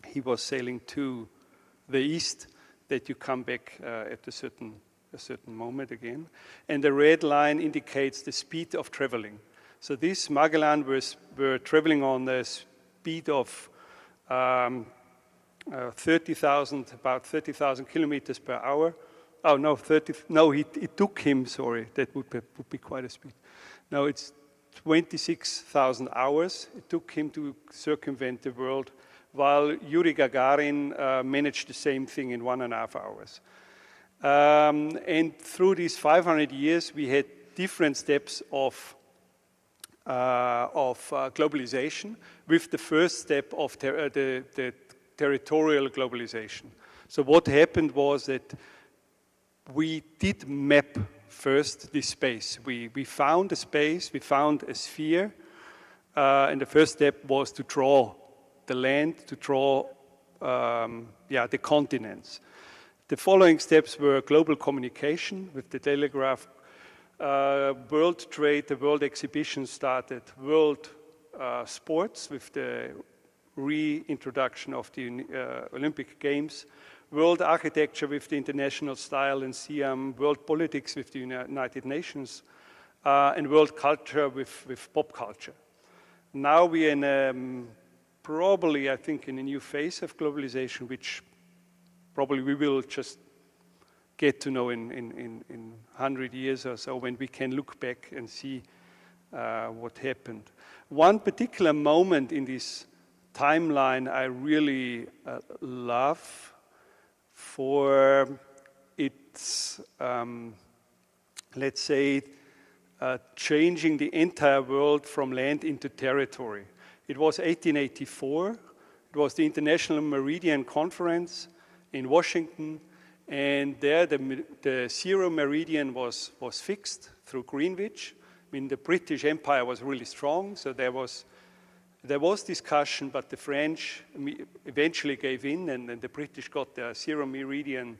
he was sailing to the east, that you come back at a certain moment again. And the red line indicates the speed of traveling. So this Magellan were traveling on the speed of about 30,000 kilometers per hour. Oh no, it took him, sorry, that would be quite a speed. No, it's 26,000 hours. It took him to circumvent the world, while Yuri Gagarin managed the same thing in 1.5 hours. And through these 500 years, we had different steps of globalization, with the first step of the territorial globalization. So what happened was that we did map first this space. We found a space, we found a sphere, and the first step was to draw the land, to draw the continents. The following steps were global communication with the telegraph, world trade, the world exhibition started, world sports with the reintroduction of the Olympic Games, world architecture with the international style and Siam, world politics with the United Nations, and world culture with pop culture. Now we are in probably, I think, in a new phase of globalization, which probably we will just get to know in 100 years or so, when we can look back and see what happened. One particular moment in this timeline I really love for its, let's say, changing the entire world from land into territory. It was 1884. It was the International Meridian Conference in Washington, and there the zero meridian was fixed through Greenwich. I mean, the British Empire was really strong, so there was discussion, but the French eventually gave in, and the British got their zero meridian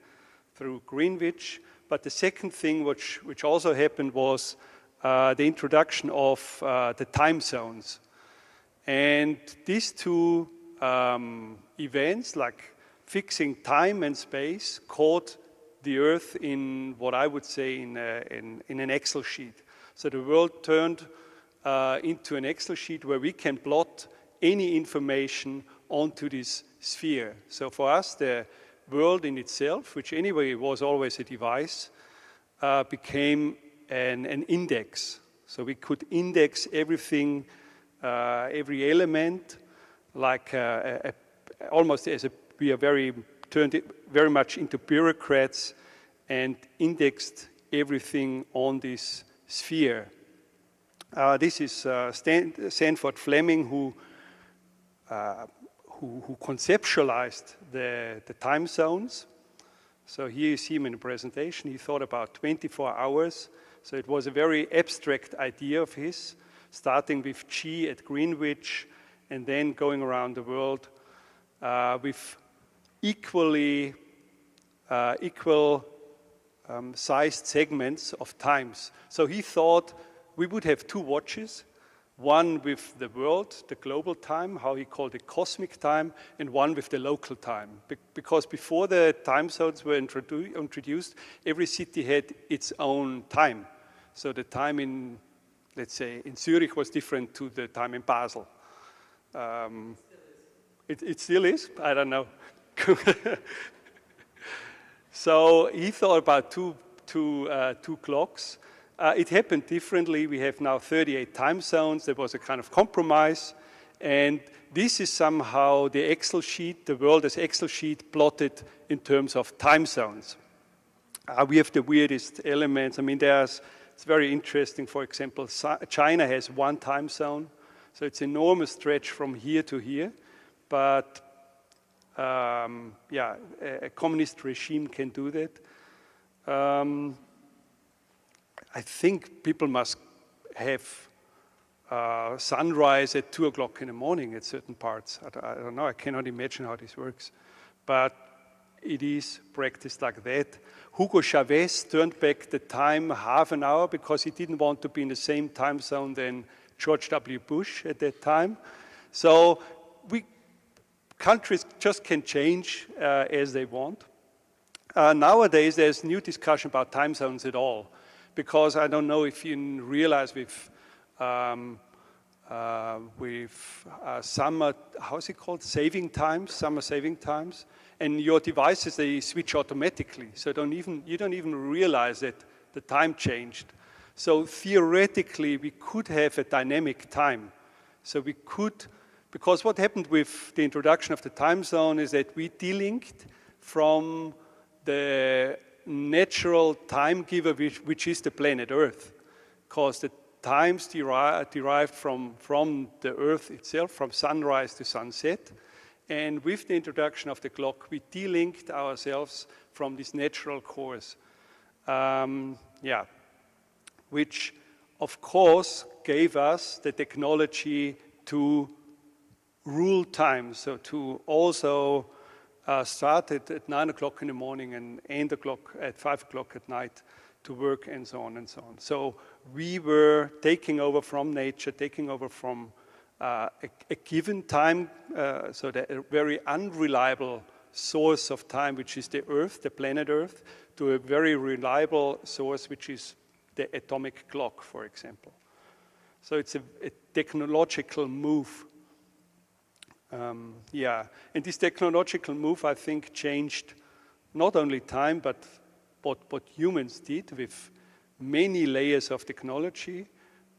through Greenwich. But the second thing which also happened was the introduction of the time zones. And these two events, like fixing time and space, caught the Earth in what I would say in an Excel sheet. So the world turned into an Excel sheet where we can plot any information onto this sphere. So for us, the world in itself, which anyway was always a device, became an index. So we could index everything, every element, like almost as we are turned very much into bureaucrats, and indexed everything on this sphere. This is Sanford Fleming, who conceptualized the time zones. So here you see him in the presentation. He thought about 24 hours. So it was a very abstract idea of his, starting with G at Greenwich, and then going around the world with equal sized segments of times. So he thought we would have two watches, one with the world, the global time, how he called it cosmic time, and one with the local time. Because before the time zones were introduced, every city had its own time. So the time in, let's say, in Zurich was different to the time in Basel. It still is? I don't know. So he thought about two clocks, It happened differently. We have now 38 time zones. There was a kind of compromise. And this is somehow the Excel sheet, the world as Excel sheet plotted in terms of time zones. We have the weirdest elements. I mean, it's very interesting. For example, China has one time zone. So it's an enormous stretch from here to here. But yeah, a communist regime can do that. I think people must have sunrise at 2 o'clock in the morning at certain parts. I don't know, I cannot imagine how this works. But it is practiced like that. Hugo Chavez turned back the time half an hour because he didn't want to be in the same time zone than George W. Bush at that time. So countries just can change as they want. Nowadays, there's new discussion about time zones at all. Because I don't know if you realize with summer, how's it called? Saving times, summer saving times. And your devices, they switch automatically. So you don't even realize that the time changed. So theoretically, we could have a dynamic time. So we could, because what happened with the introduction of the time zone is that we delinked from the natural time giver, which is the planet Earth, because the times derived from the Earth itself, from sunrise to sunset. And with the introduction of the clock, we delinked ourselves from this natural course. Yeah, which, of course, gave us the technology to rule time, so to also start at 9 o'clock in the morning and end at 5 o'clock at night to work and so on and so on. So we were taking over from nature, taking over from a given time, so a very unreliable source of time, which is the Earth, the planet Earth, to a very reliable source, which is the atomic clock, for example. So it's a technological move. Yeah, and this technological move, I think, changed not only time, but what humans did with many layers of technology.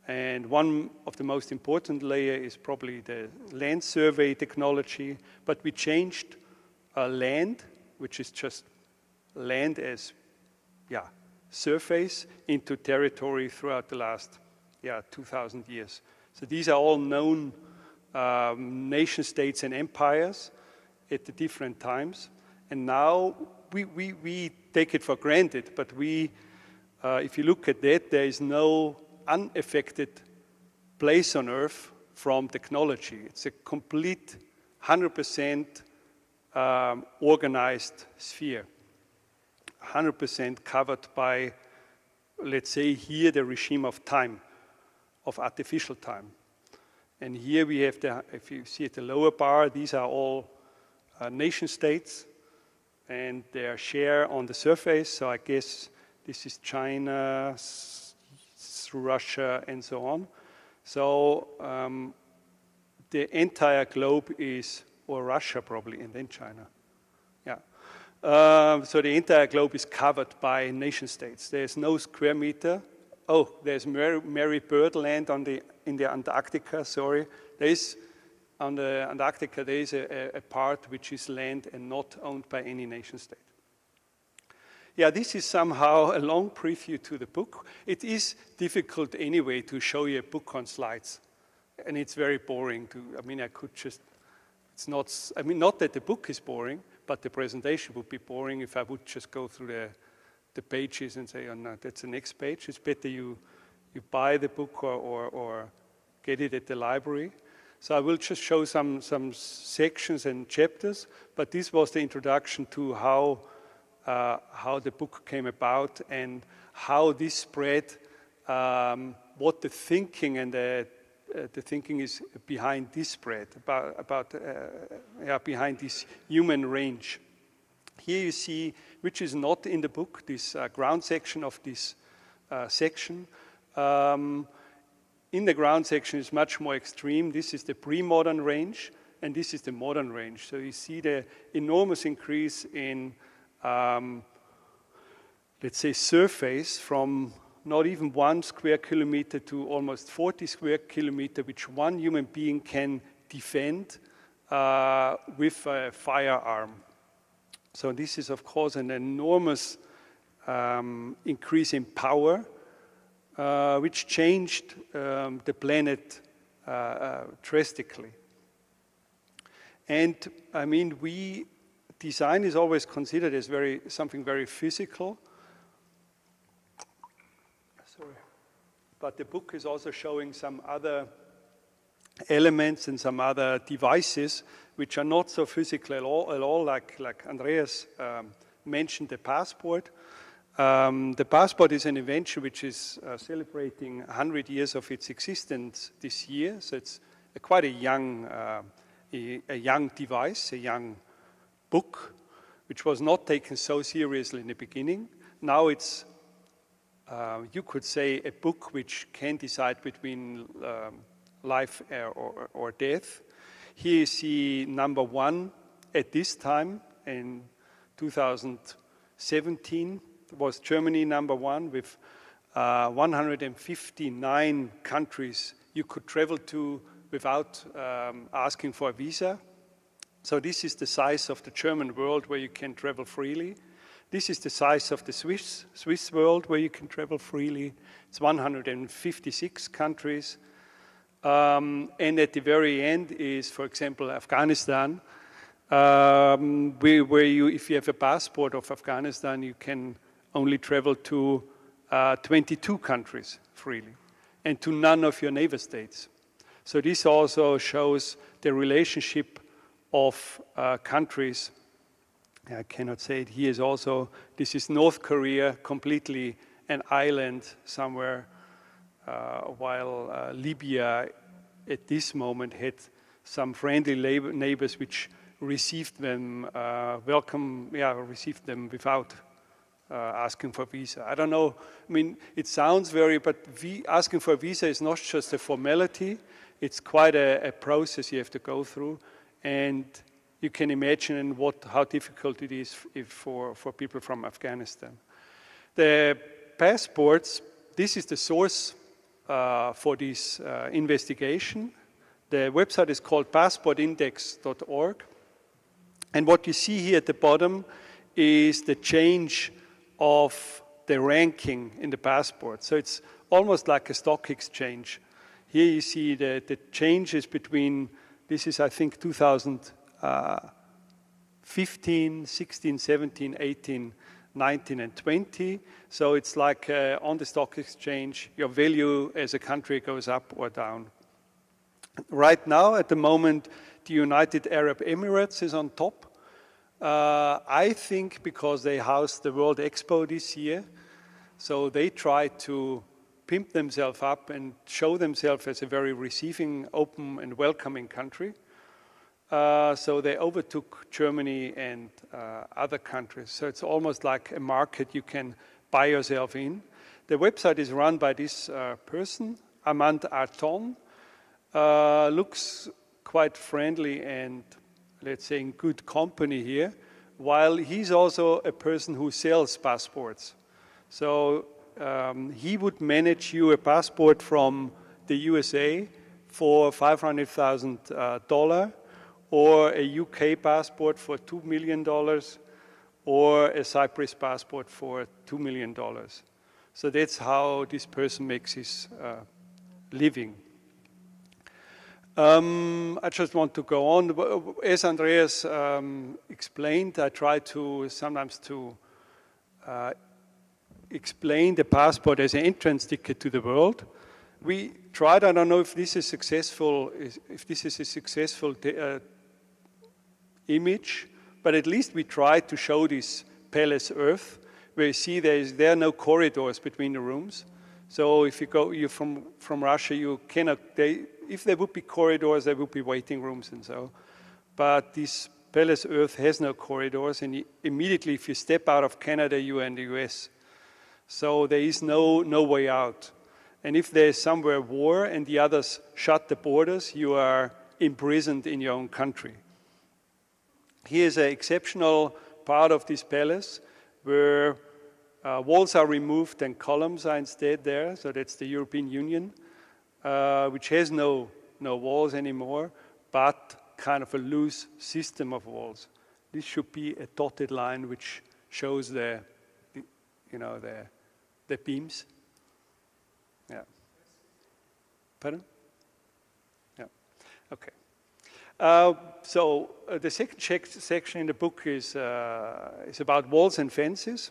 And one of the most important layer is probably the land survey technology. But we changed land, which is just land as, yeah, surface, into territory throughout the last, 2,000 years. So these are all known nation states and empires at the different times. And now we take it for granted, but if you look at that, there is no unaffected place on Earth from technology. It's a complete 100% organized sphere, 100% covered by, let's say here, the regime of time, of artificial time. And here we have, if you see at the lower bar, these are all nation states and their share on the surface. So I guess this is China, Russia, and so on. So the entire globe is, or Russia probably, and then China. Yeah. So the entire globe is covered by nation states. There's no square meter. Oh, there's Mary Bird land in the Antarctica, sorry. On the Antarctica, there is a part which is land and not owned by any nation state. Yeah, this is somehow a long preview to the book. It is difficult anyway to show you a book on slides. And it's very boring not that the book is boring, but the presentation would be boring if I would just go through the pages and say, oh no, that's the next page. It's better you buy the book or get it at the library. So I will just show some sections and chapters, but this was the introduction to how the book came about and how this spread, what the thinking and the thinking is behind this spread, behind this human range. Here you see, which is not in the book, this ground section of this section. In the ground section is much more extreme. This is the pre-modern range, and this is the modern range. So you see the enormous increase in, let's say, surface from not even 1 square kilometer to almost 40 square kilometer, which one human being can defend with a firearm. So this is, of course, an enormous increase in power, which changed the planet drastically. And I mean, design is always considered as something very physical. Sorry. But the book is also showing some other elements and some other devices which are not so physical at all like Andreas mentioned the passport. The passport is an invention which is celebrating 100 years of its existence this year, so it's quite a young device, a young book, which was not taken so seriously in the beginning. Now it's, you could say, a book which can decide between life or death. Here you see number 1 at this time in 2017 was Germany number 1 with 159 countries you could travel to without asking for a visa. So this is the size of the German world where you can travel freely. This is the size of the Swiss world where you can travel freely. It's 156 countries. And at the very end is, for example, Afghanistan, where if you have a passport of Afghanistan, you can only travel to 22 countries freely and to none of your neighbor states. So this also shows the relationship of countries. I cannot say it here. This is North Korea, completely an island somewhere, while Libya at this moment had some friendly neighbors which received them, received them without asking for visa. I don't know, I mean, it sounds but asking for a visa is not just a formality, it's quite a process you have to go through, and you can imagine how difficult it is for people from Afghanistan. The passports, this is the source for this investigation. The website is called passportindex.org. And what you see here at the bottom is the change of the ranking in the passport. So it's almost like a stock exchange. Here you see the changes between, this is I think 2015, 16, 17, 18, 19 and 20. So it's like on the stock exchange, your value as a country goes up or down. Right now, at the moment, the United Arab Emirates is on top. I think because they housed the World Expo this year, so they try to pimp themselves up and show themselves as a very receiving, open and welcoming country. So they overtook Germany and other countries. So it's almost like a market you can buy yourself in. The website is run by this person, Amand Arton. Looks quite friendly and, let's say, in good company here, while he's also a person who sells passports. So he would manage you a passport from the USA for $500,000, or a UK passport for $2 million, or a Cyprus passport for $2 million. So that's how this person makes his living. I just want to go on. As Andreas explained, I try to sometimes explain the passport as an entrance ticket to the world. We tried, I don't know if this is successful, if this is a successful image, but at least we tried to show this palace earth, where you see there are no corridors between the rooms. So if you're from Russia, you cannot, if there would be corridors, there would be waiting rooms and so. But this palace earth has no corridors, and immediately if you step out of Canada, you are in the US. So there is no way out. And if there is somewhere war and the others shut the borders, you are imprisoned in your own country. Here's an exceptional part of this palace where Walls are removed and columns are instead there. So that's the European Union, which has no walls anymore, but kind of a loose system of walls. This should be a dotted line which shows the beams. Yeah. Pardon? Yeah. Okay. So the second section in the book is about walls and fences.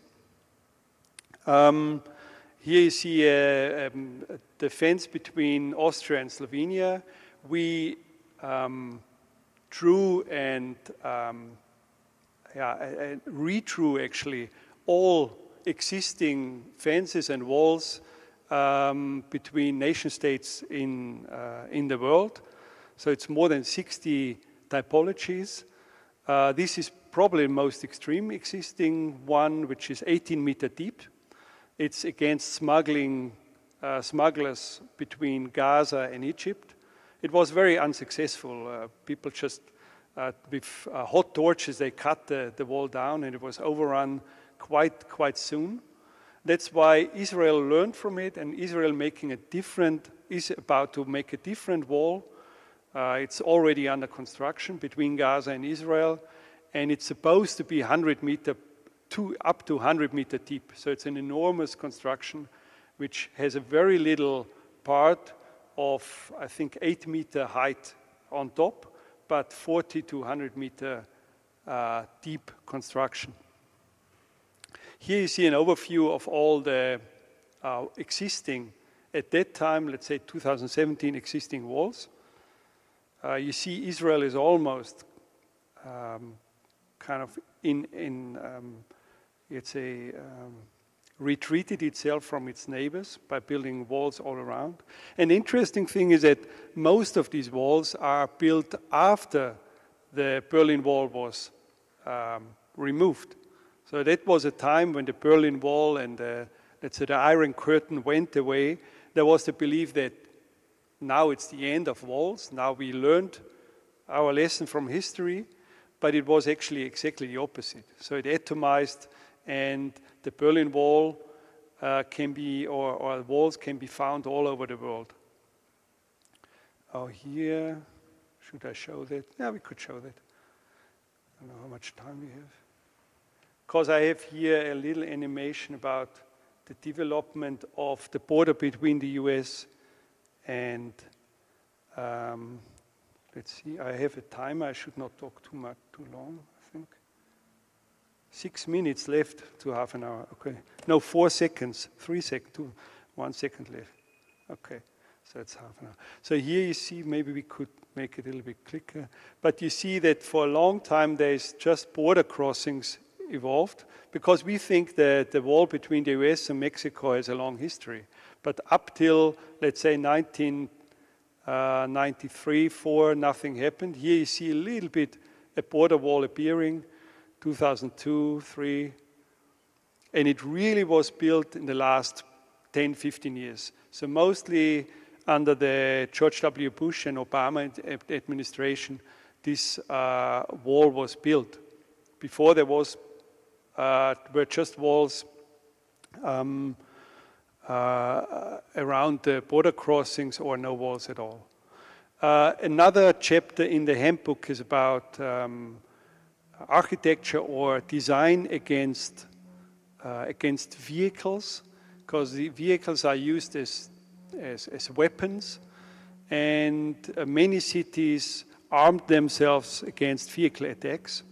Here you see the fence between Austria and Slovenia. We drew and redrew actually all existing fences and walls between nation states in the world. So it's more than 60 typologies. This is probably the most extreme existing one, which is 18-meter deep. It's against smugglers between Gaza and Egypt. It was very unsuccessful. People just, with hot torches, they cut the wall down, and it was overrun quite soon. That's why Israel learned from it, and Israel is about to make a different wall. It's already under construction between Gaza and Israel, and it's supposed to be 100 meter up to 100 meter deep. So it's an enormous construction, which has a very little part of, I think, 8 meter height on top, but 40 to 100 meter deep construction. Here you see an overview of all the existing, at that time, let's say 2017, existing walls. You see Israel is almost kind of retreated itself from its neighbors by building walls all around. An interesting thing is that most of these walls are built after the Berlin Wall was removed. So that was a time when the Berlin Wall and let's say the Iron Curtain went away. There was the belief that now it's the end of walls. Now we learned our lesson from history, but it was actually exactly the opposite. So it atomized, and the Berlin Wall walls can be found all over the world. Oh, here, should I show that? Yeah, we could show that. I don't know how much time we have. Because I have here a little animation about the development of the border between the US and, let's see, I have a timer. I should not talk too long, I think. 6 minutes left to half an hour. Okay. No, 4 seconds, 3 seconds, 1 second left. Okay, so it's half an hour. So here you see, maybe we could make it a little bit quicker. But you see that for a long time there's just border crossings evolved, because we think that the wall between the US and Mexico has a long history. But up till, let's say, 1993, 4, nothing happened. Here you see a little bit a border wall appearing, 2002, 3. And it really was built in the last 10, 15 years. So mostly under the George W. Bush and Obama administration, this wall was built. Before there were just walls around the border crossings or no walls at all. Another chapter in the handbook is about architecture or design against vehicles, because the vehicles are used as weapons, and many cities armed themselves against vehicle attacks.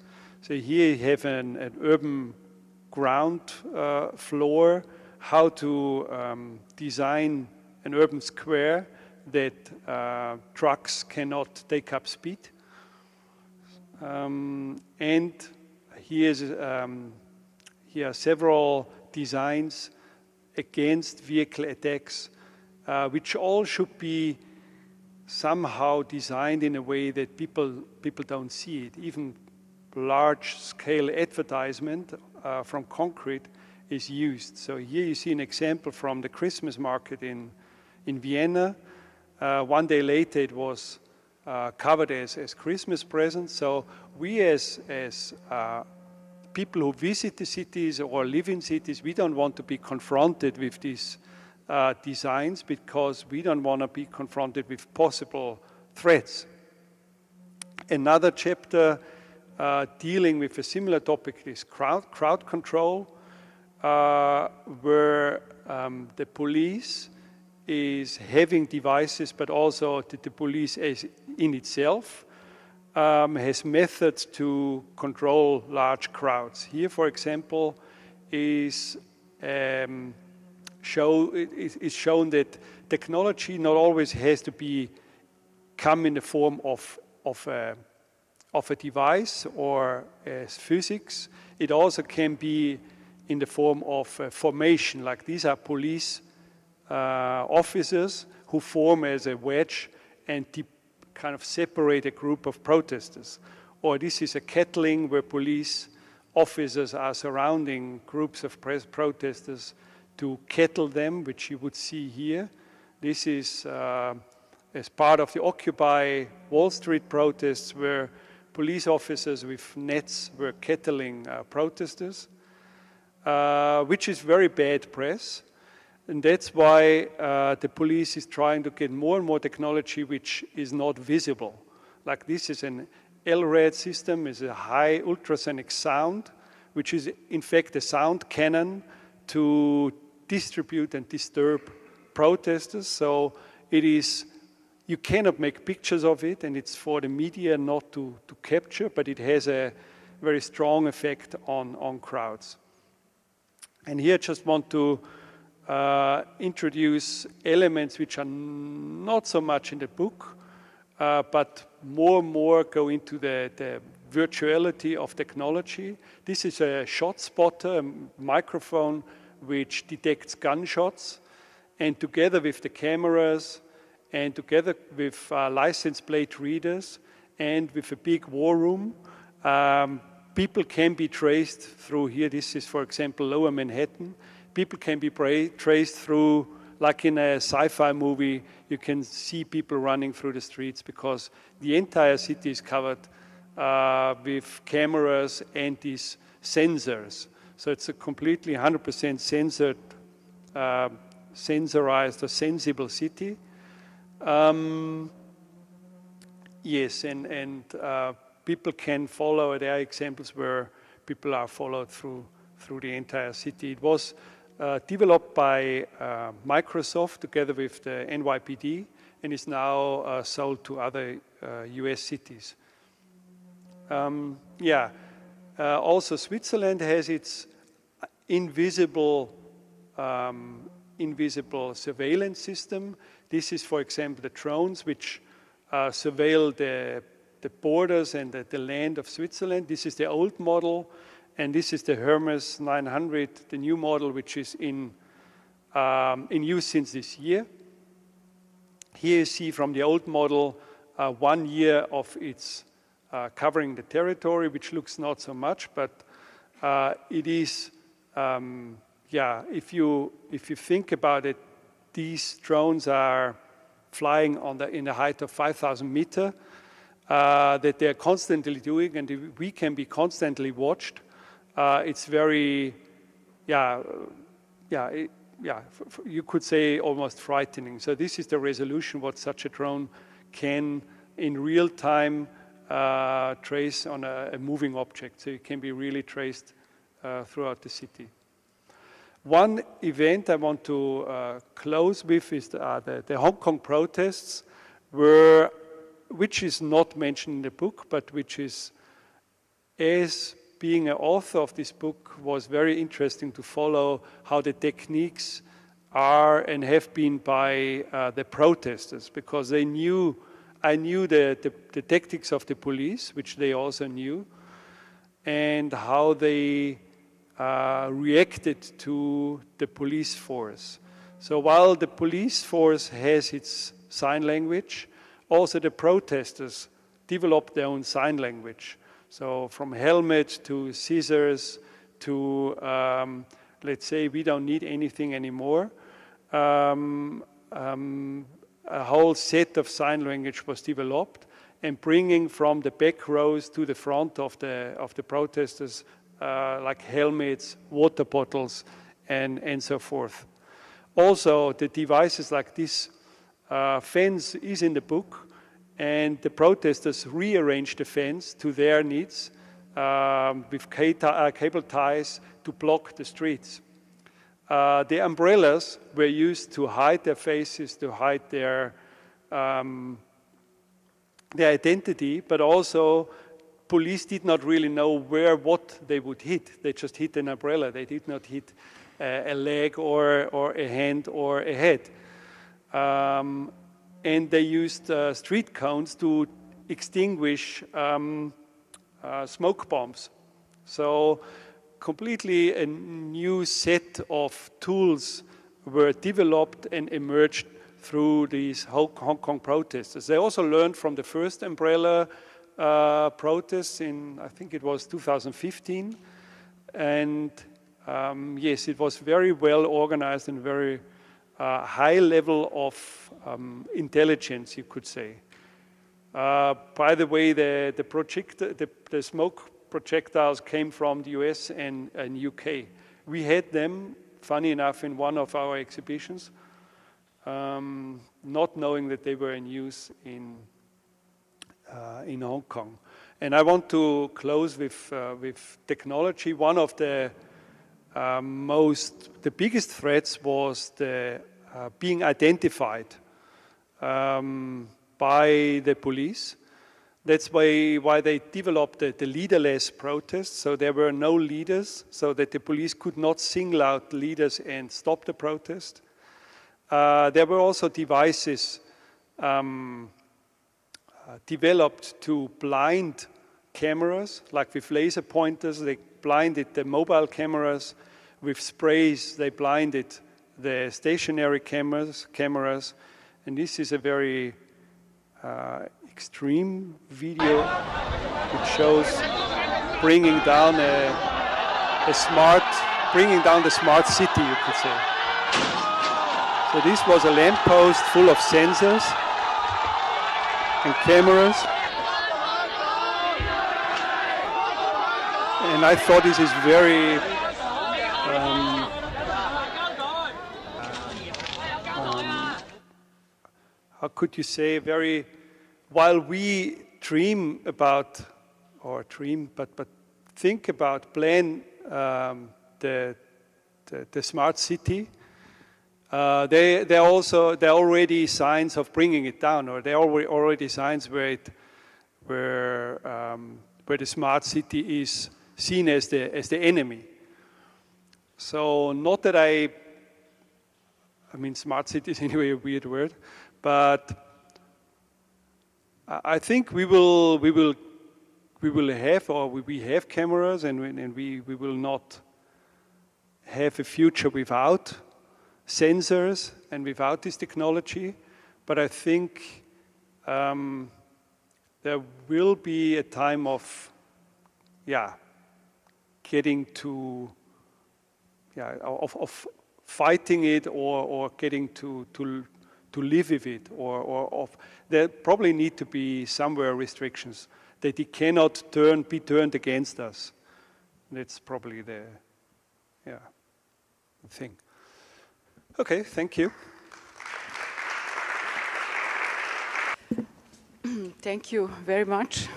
So here you have an urban ground floor, how to design an urban square that trucks cannot take up speed. And here are several designs against vehicle attacks, which all should be somehow designed in a way that people don't see it. Even large-scale advertisement from concrete is used. So here you see an example from the Christmas market in Vienna. One day later it was covered as Christmas presents. So we as people who visit the cities or live in cities, we don't want to be confronted with these designs because we don't want to be confronted with possible threats. Another chapter dealing with a similar topic is crowd control, where the police is having devices, but also the police as in itself has methods to control large crowds. Here, for example, is shown that technology not always has to come in the form of a device or as physics. It also can be in the form of formation, like these are police officers who form as a wedge and kind of separate a group of protesters. Or this is a kettling where police officers are surrounding groups of protesters to kettle them, which you would see here. This is as part of the Occupy Wall Street protests where police officers with nets were kettling protesters, which is very bad press. And that's why the police is trying to get more and more technology which is not visible. Like this is an LRAD system, is a high ultrasonic sound, which is in fact a sound cannon to distribute and disturb protesters. So it is, you cannot make pictures of it, and it's for the media not to capture, but it has a very strong effect on crowds. And here I just want to introduce elements which are not so much in the book, but more and more go into the virtuality of technology. This is a shot spotter, a microphone which detects gunshots, and together with the cameras and together with license plate readers and with a big war room, people can be traced through here. This is, for example, Lower Manhattan. People can be traced through, like in a sci-fi movie, you can see people running through the streets because the entire city is covered with cameras and these sensors. So it's a completely 100% censored, sensorized or sensible city. Yes, and people can follow. There are examples where people are followed through the entire city. It was developed by Microsoft together with the NYPD and is now sold to other US cities. Also Switzerland has its invisible surveillance system. This is, for example, the drones which surveil the borders and the land of Switzerland. This is the old model, and this is the Hermes 900, the new model, which is in use since this year. Here you see from the old model 1 year of its covering the territory, which looks not so much, but it is, if you think about it, these drones are flying in the height of 5,000 meters, that they're constantly doing, and we can be constantly watched. It's very, you could say almost frightening. So this is the resolution what such a drone can in real time trace on a moving object. So it can be really traced throughout the city. One event I want to close with is the Hong Kong protests, which is not mentioned in the book, but which is, as being an author of this book, was very interesting to follow how the techniques are and have been by the protesters, because I knew the tactics of the police, which they also knew, and how they reacted to the police force. So while the police force has its sign language, also the protesters developed their own sign language. So from helmet to scissors to, let's say, we don't need anything anymore. A whole set of sign language was developed, and bringing from the back rows to the front of the protesters like helmets, water bottles, and so forth. Also, the devices like this fence is in the book, and the protesters rearranged the fence to their needs with cable ties to block the streets. The umbrellas were used to hide their faces, to hide their identity, but also police did not really know what they would hit. They just hit an umbrella. They did not hit a leg or a hand or a head. And they used street cones to extinguish smoke bombs. So completely a new set of tools were developed and emerged through these Hong Kong protesters. They also learned from the first umbrella protests in, I think it was 2015. And yes, it was very well organized and very high level of intelligence, you could say. By the way, the smoke projectiles came from the US and UK. We had them, funny enough, in one of our exhibitions, not knowing that they were in use in Hong Kong. And I want to close with technology. One of the biggest threats was the being identified by the police. That's why they developed the leaderless protest. So there were no leaders, so that the police could not single out leaders and stop the protest. There were also devices developed to blind cameras, like with laser pointers. They blinded the mobile cameras. With sprays, they blinded the stationary cameras. And this is a very extreme video which shows bringing down the smart city, you could say. So this was a lamppost full of sensors and cameras. And I thought this is very how could you say, very, while we dream about, or dream, but think about, plan the smart city, there are already signs of bringing it down, or there are already signs where the smart city is seen as the enemy. So not that I mean, smart city is anyway a weird word, but I think we have cameras, and we will not have a future without sensors and without this technology. But I think there will be a time of getting to of fighting it, or getting to live with it, or there probably need to be somewhere restrictions that it cannot be turned against us. That's probably the thing. Okay, thank you. Thank you very much.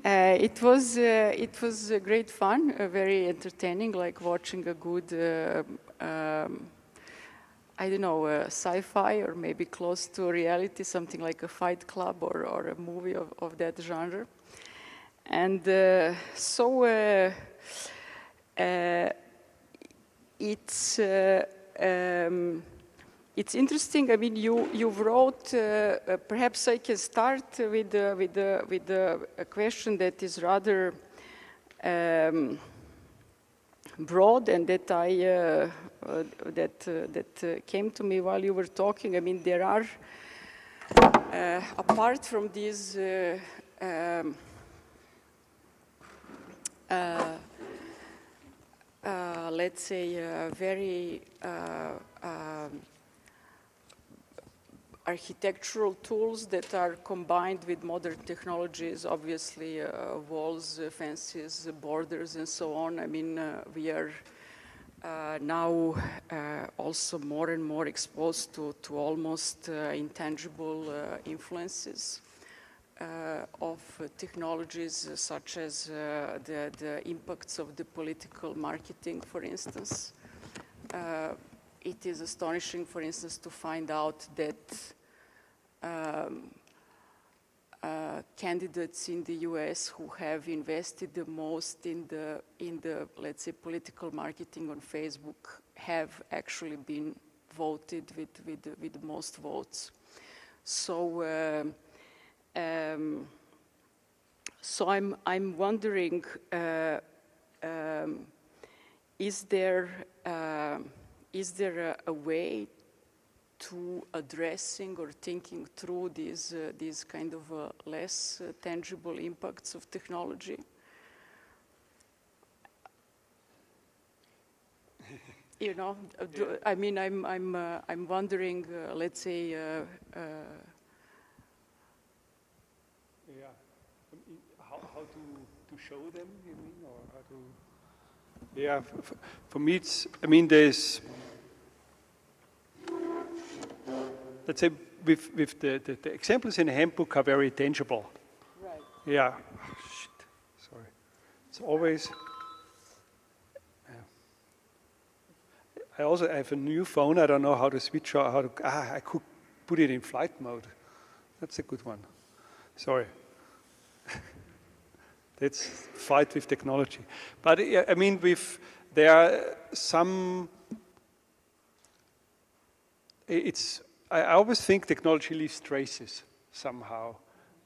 It was great fun, very entertaining, like watching a good, I don't know, sci-fi, or maybe close to reality, something like a Fight Club or a movie of that genre. And it's interesting. I mean, you wrote. Perhaps I can start with a question that is rather broad, and that that came to me while you were talking. I mean, there are apart from these let's say very architectural tools that are combined with modern technologies, obviously walls, fences, borders, and so on. I mean, we are now also more and more exposed to almost intangible influences of technologies such as the impacts of the political marketing, for instance. It is astonishing, for instance, to find out that candidates in the US who have invested the most in the let's say political marketing on Facebook have actually been voted with the most votes. So so I'm wondering, is there a way to addressing or thinking through these kind of less tangible impacts of technology? You know, I mean, I'm wondering, let's say. Yeah. How to show them? You mean, or how to? Yeah. For me, it's. I mean, there's. Let's say with the examples in the handbook are very tangible. Right. Yeah. Oh, shit. Sorry. It's always. I also have a new phone. I don't know how to switch or how to. I could put it in flight mode. That's a good one. Sorry. That's fight with technology. But I mean, there are some. I always think technology leaves traces somehow.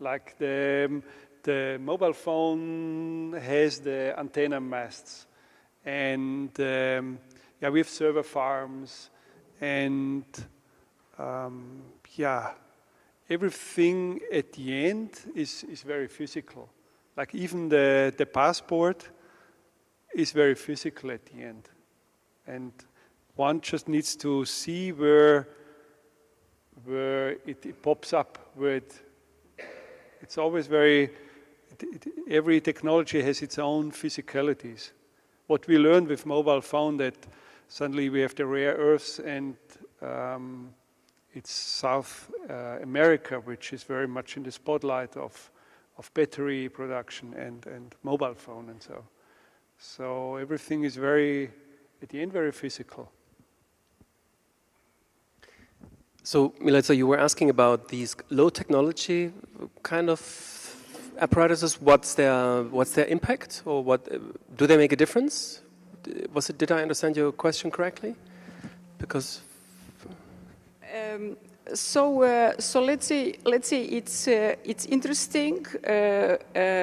Like the mobile phone has the antenna masts, and yeah, we have server farms, and yeah, everything at the end is very physical. Like even the passport is very physical at the end, and one just needs to see where it pops up, where it's always very. Every technology has its own physicalities. What we learned with mobile phone, that suddenly we have the rare earths, and it's South America, which is very much in the spotlight of battery production and mobile phone, and so everything is very, at the end, very physical. So, Milica, you were asking about these low technology kind of apparatuses. What's their impact, or what do they make a difference? Did I understand your question correctly? Because so let's say it's interesting,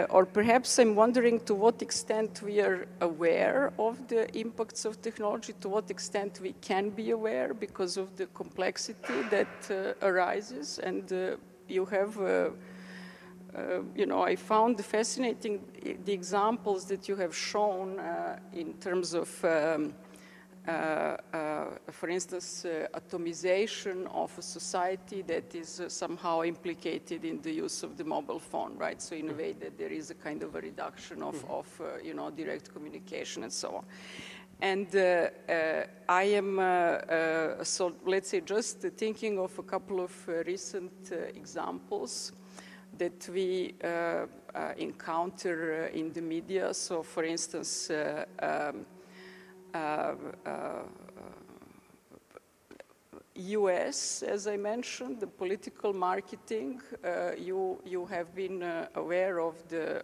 or perhaps I'm wondering to what extent we are aware of the impacts of technology, to what extent we can be aware because of the complexity that arises. And you have, you know, I found fascinating the examples that you have shown in terms of for instance, atomization of a society that is somehow implicated in the use of the mobile phone, right? So in a way that there is a kind of a reduction of you know, direct communication and so on. And I am, so let's say, just thinking of a couple of recent examples that we encounter in the media. So for instance, US, as I mentioned, the political marketing, you have been aware of the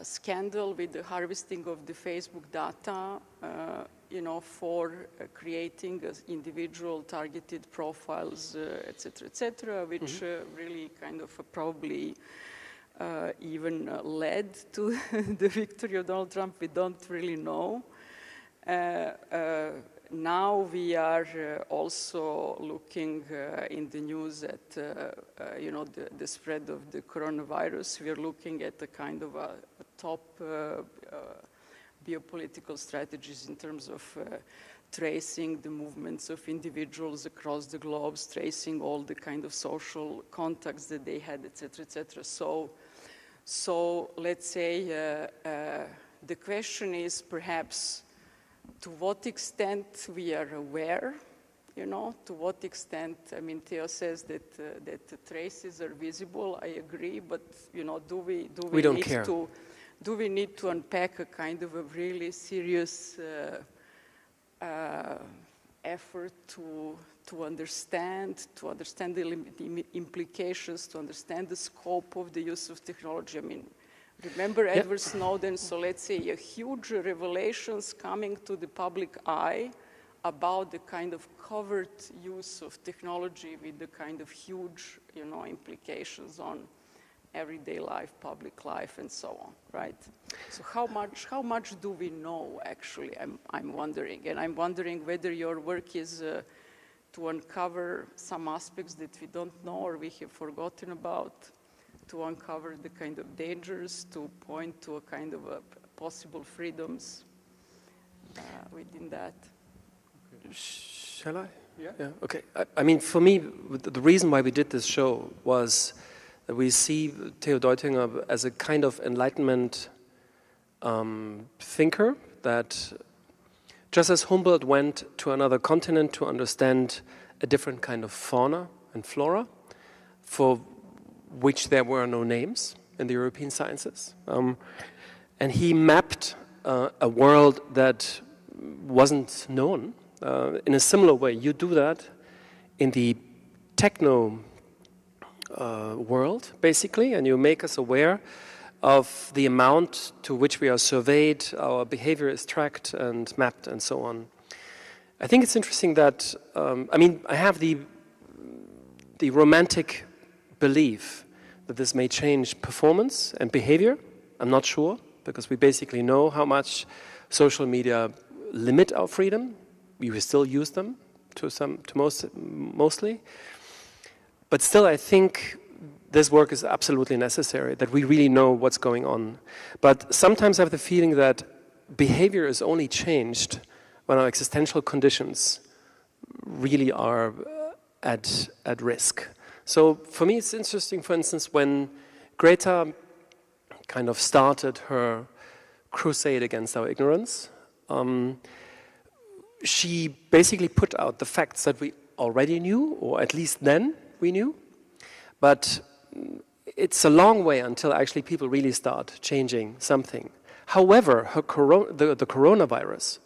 scandal with the harvesting of the Facebook data, you know, for creating individual targeted profiles, et cetera, which really kind of probably even led to the victory of Donald Trump. We don't really know. Now we are also looking in the news at, you know, the spread of the coronavirus. We are looking at a kind of a top biopolitical strategies in terms of tracing the movements of individuals across the globe, tracing all the kind of social contacts that they had, etc., etc. So let's say the question is perhaps to what extent we are aware, you know, to what extent, I mean, Theo says that that the traces are visible, I agree, but, you know, do we need to unpack a kind of a really serious effort to understand the implications, to understand the scope of the use of technology? I mean, remember Edward Snowden, so let's say a huge revelations coming to the public eye about the kind of covert use of technology with the kind of huge, you know, implications on everyday life, public life, and so on, right? So how much do we know, actually, I'm wondering. And I'm wondering whether your work is to uncover some aspects that we don't know or we have forgotten about, to uncover the kind of dangers, to point to a kind of possible freedoms within that. Shall I? Yeah. Okay. I mean, for me, the reason why we did this show was that we see Theo Deutinger as a kind of Enlightenment thinker that, just as Humboldt went to another continent to understand a different kind of fauna and flora, for which there were no names in the European sciences, and he mapped a world that wasn't known. In a similar way, you do that in the techno world, basically, and you make us aware of the amount to which we are surveyed, our behavior is tracked and mapped, and so on. I think it's interesting that, I mean, I have the romantic belief that this may change performance and behavior. I'm not sure, because we basically know how much social media limit our freedom. We still use them mostly. But still, I think this work is absolutely necessary, that we really know what's going on. But sometimes I have the feeling that behavior is only changed when our existential conditions really are at risk. So for me, it's interesting, for instance, when Greta kind of started her crusade against our ignorance, she basically put out the facts that we already knew, or at least then we knew. But it's a long way until actually people really start changing something. However, the coronavirus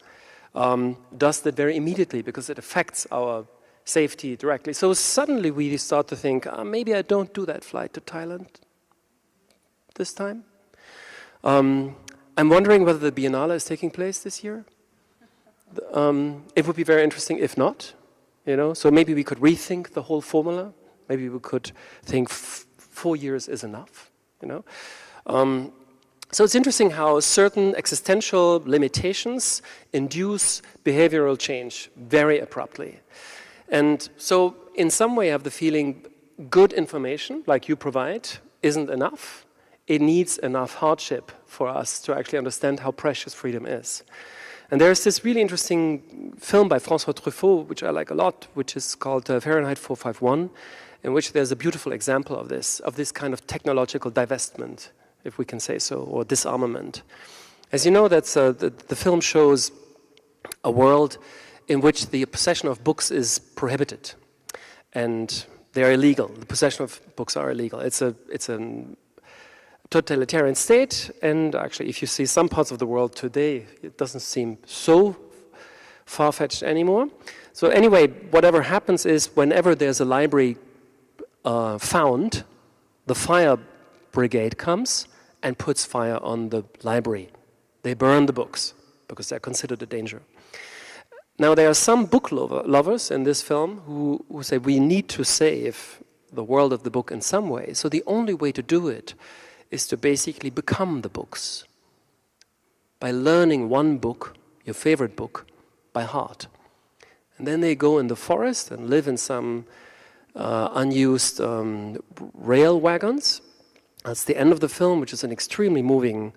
does that very immediately because it affects our safety directly. So suddenly we start to think, maybe I don't do that flight to Thailand this time. I'm wondering whether the Biennale is taking place this year. It would be very interesting if not, you know. So maybe we could rethink the whole formula. Maybe we could think 4 years is enough, you know. So it's interesting how certain existential limitations induce behavioral change very abruptly. And so in some way I have the feeling good information, like you provide, isn't enough. It needs enough hardship for us to actually understand how precious freedom is. And there's this really interesting film by François Truffaut, which I like a lot, which is called Fahrenheit 451, in which there's a beautiful example of this kind of technological divestment, if we can say so, or disarmament. As you know, that's the film shows a world in which the possession of books is prohibited, and they are illegal. The possession of books are illegal. It's a totalitarian state, and actually, if you see some parts of the world today, it doesn't seem so far-fetched anymore. So anyway, whatever happens is whenever there's a library found, the fire brigade comes and puts fire on the library. They burn the books because they're considered a danger. Now, there are some book lovers in this film who say we need to save the world of the book in some way. So the only way to do it is to basically become the books by learning one book, your favorite book, by heart. And then they go in the forest and live in some unused rail wagons. That's the end of the film, which is an extremely moving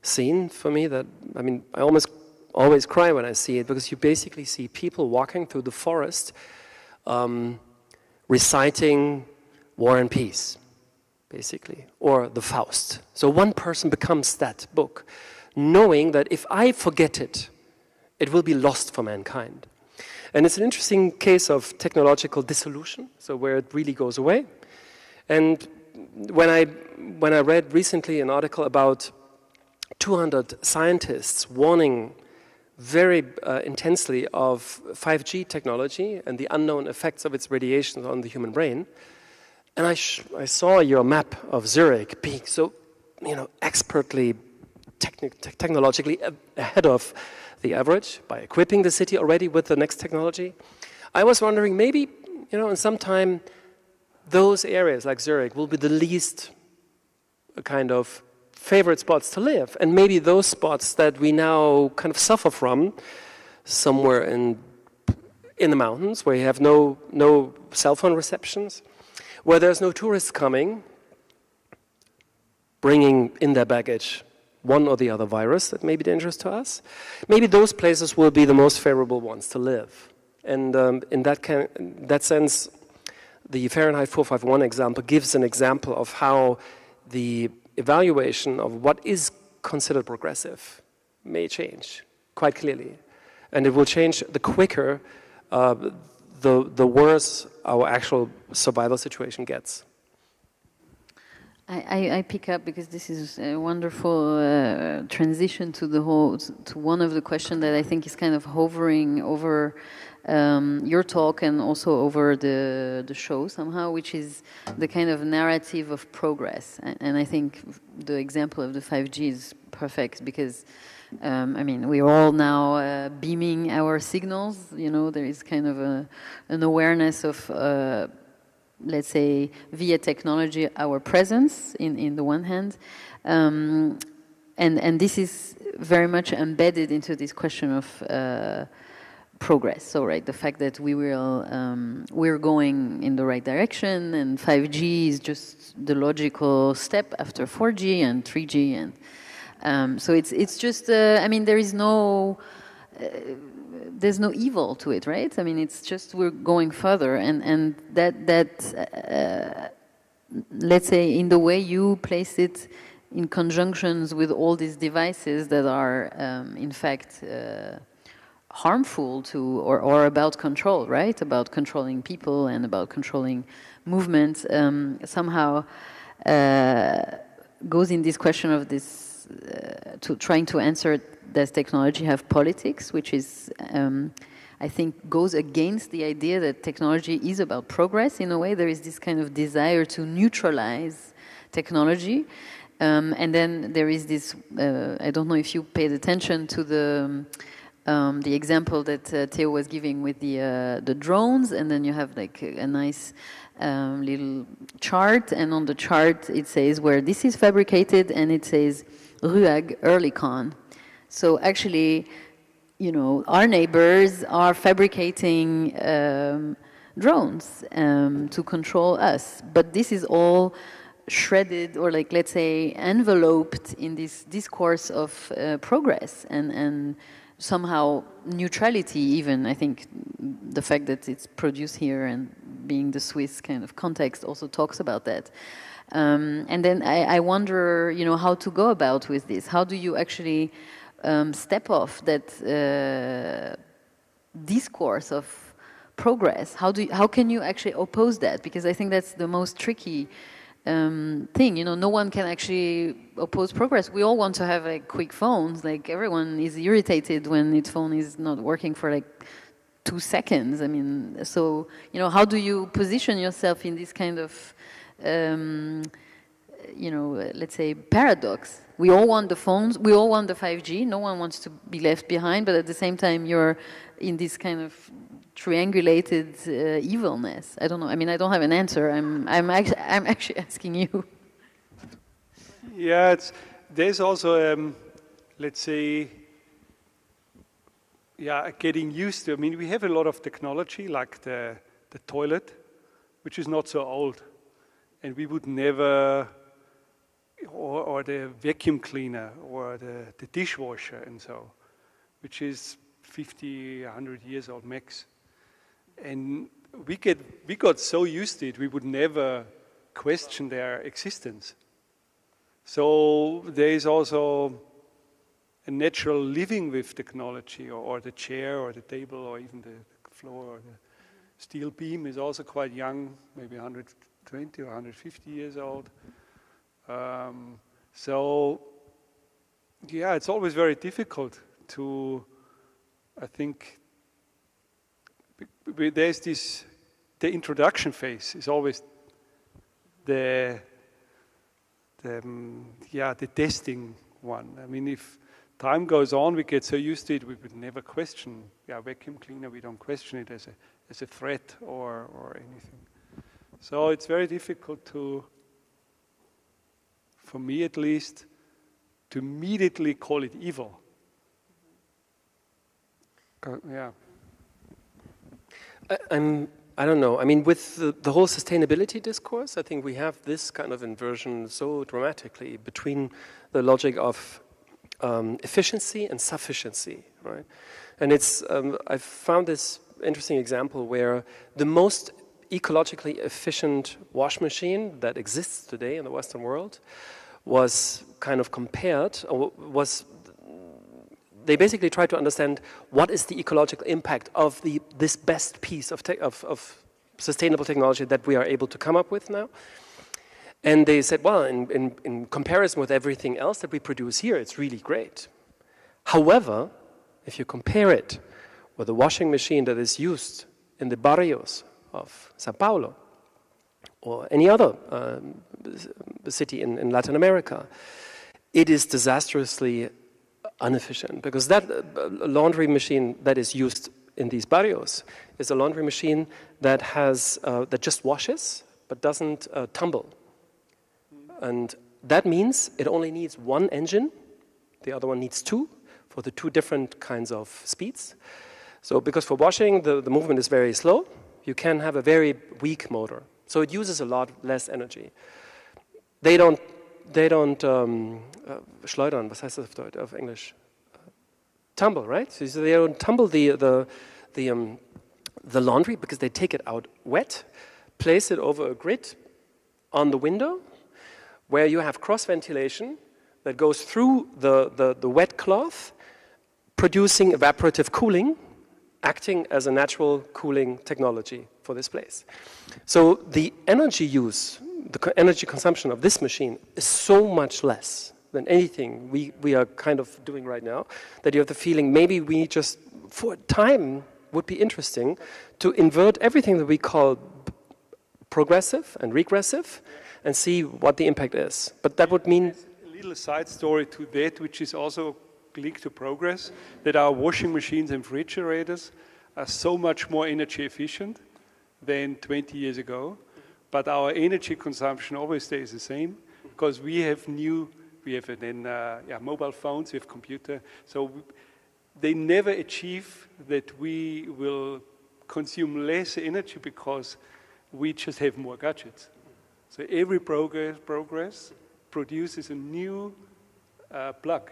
scene for me that, I mean, I almost always cry when I see it, because you basically see people walking through the forest reciting War and Peace, basically, or the Faust. So one person becomes that book, knowing that if I forget it, it will be lost for mankind. And it's an interesting case of technological dissolution, so where it really goes away. And when I read recently an article about 200 scientists warning very intensely of 5G technology and the unknown effects of its radiation on the human brain, and I saw your map of Zurich being so, expertly, technologically ahead of the average by equipping the city already with the next technology. I was wondering, maybe, in some time, those areas like Zurich will be the least kind of favorite spots to live, and maybe those spots that we now kind of suffer from, somewhere in the mountains where you have no cell phone receptions, where there's no tourists coming, bringing in their baggage one or the other virus that may be dangerous to us. Maybe those places will be the most favorable ones to live. And in that sense, the Fahrenheit 451 example gives an example of how the evaluation of what is considered progressive may change quite clearly. And it will change the quicker, the worse our actual survival situation gets. I pick up, because this is a wonderful transition to one of the questions that I think is kind of hovering over your talk and also over the show somehow, which is the kind of narrative of progress. And I think the example of the 5G is perfect, because we're all now beaming our signals. There is kind of an awareness of let's say, via technology, our presence in the one hand. And this is very much embedded into this question of progress. So, right, the fact that we're going in the right direction, and 5G is just the logical step after 4G and 3G. And so it's just, there is there's no evil to it, right? It's just we're going further, and that let's say, in the way you place it in conjunctions with all these devices that are in fact harmful to or about control, right? About controlling people and about controlling movements, somehow goes in this question of this to trying to answer, does technology have politics, which is, I think, goes against the idea that technology is about progress. In a way, there is this kind of desire to neutralize technology. And then there is this, I don't know if you paid attention to the example that Theo was giving with the drones, and then you have like a nice little chart, and on the chart it says where this is fabricated, and it says RUAG, Earlycon. So actually, our neighbors are fabricating drones to control us. But this is all shredded, or like, let's say, enveloped in this discourse of progress and somehow neutrality even. I think the fact that it's produced here and being the Swiss kind of context also talks about that. And then I wonder, how to go about with this. How do you actually step off that discourse of progress? How can you actually oppose that? Because I think that's the most tricky thing. No one can actually oppose progress. We all want to have like quick phones. Like, everyone is irritated when its phone is not working for like 2 seconds. So how do you position yourself in this kind of let's say, paradox? We all want the phones, we all want the 5G, no one wants to be left behind, but at the same time you're in this kind of triangulated evilness. I don't know, I don't have an answer, I'm actually asking you. Yeah, there's also, let's say, getting used to, we have a lot of technology, like the toilet, which is not so old. And we would never, or the vacuum cleaner, or the dishwasher, and so, which is 50, 100 years old max. And we got so used to it, we would never question their existence. So there is also a natural living with technology, or the chair, or the table, or even the floor, or the steel beam is also quite young, maybe 120 or 150 years old. So, yeah, it's always very difficult to, I think, there's this, the introduction phase is always the testing one. I mean, if time goes on, we get so used to it, we would never question, vacuum cleaner, we don't question it as a threat or anything. So it's very difficult to, for me at least, to immediately call it evil. Yeah. I don't know. I mean, with the whole sustainability discourse, I think we have this kind of inversion so dramatically between the logic of efficiency and sufficiency, right? And it's, I've found this interesting example where the most ecologically efficient wash machine that exists today in the Western world was kind of compared, or they basically tried to understand what is the ecological impact of this best piece of sustainable technology that we are able to come up with now. And they said, well, in comparison with everything else that we produce here, it's really great. However, if you compare it with a washing machine that is used in the barrios of Sao Paulo or any other city in Latin America, it is disastrously inefficient, because that laundry machine that is used in these barrios is a laundry machine that has that just washes but doesn't tumble, and that means it only needs one engine. The other one needs two for the two different kinds of speeds. So because for washing the movement is very slow, you can have a very weak motor, so it uses a lot less energy. They don't schleudern, was heißt das auf English? Tumble, right? So they don't tumble the laundry, because they take it out wet, place it over a grid on the window, where you have cross ventilation that goes through the wet cloth, producing evaporative cooling, acting as a natural cooling technology for this place. So the energy use, the energy consumption of this machine is so much less than anything we are kind of doing right now, that you have the feeling maybe we just, for a time, would be interesting to invert everything that we call progressive and regressive and see what the impact is. But that would mean... A little side story to that, which is also linked to progress, that our washing machines and refrigerators are so much more energy efficient than 20 years ago. But our energy consumption always stays the same, because we have then mobile phones, we have computer. So they never achieve that we will consume less energy because we just have more gadgets. So every progress produces a new plug.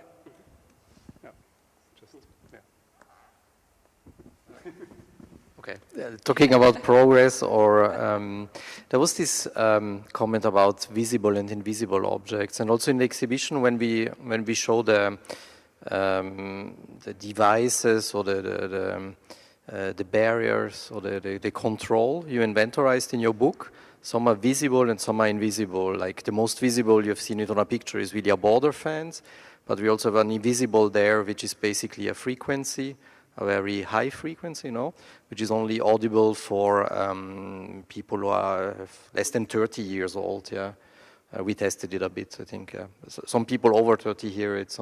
Okay, talking about progress, or there was this comment about visible and invisible objects, and also in the exhibition when we show the devices or the barriers or the control you inventorized in your book. Some are visible and some are invisible. Like the most visible, you've seen it on a picture, is really a border fence, but we also have an invisible there, which is basically a frequency, a very high frequency, which is only audible for people who are less than 30 years old. Yeah, we tested it a bit. I think some people over 30 hear it.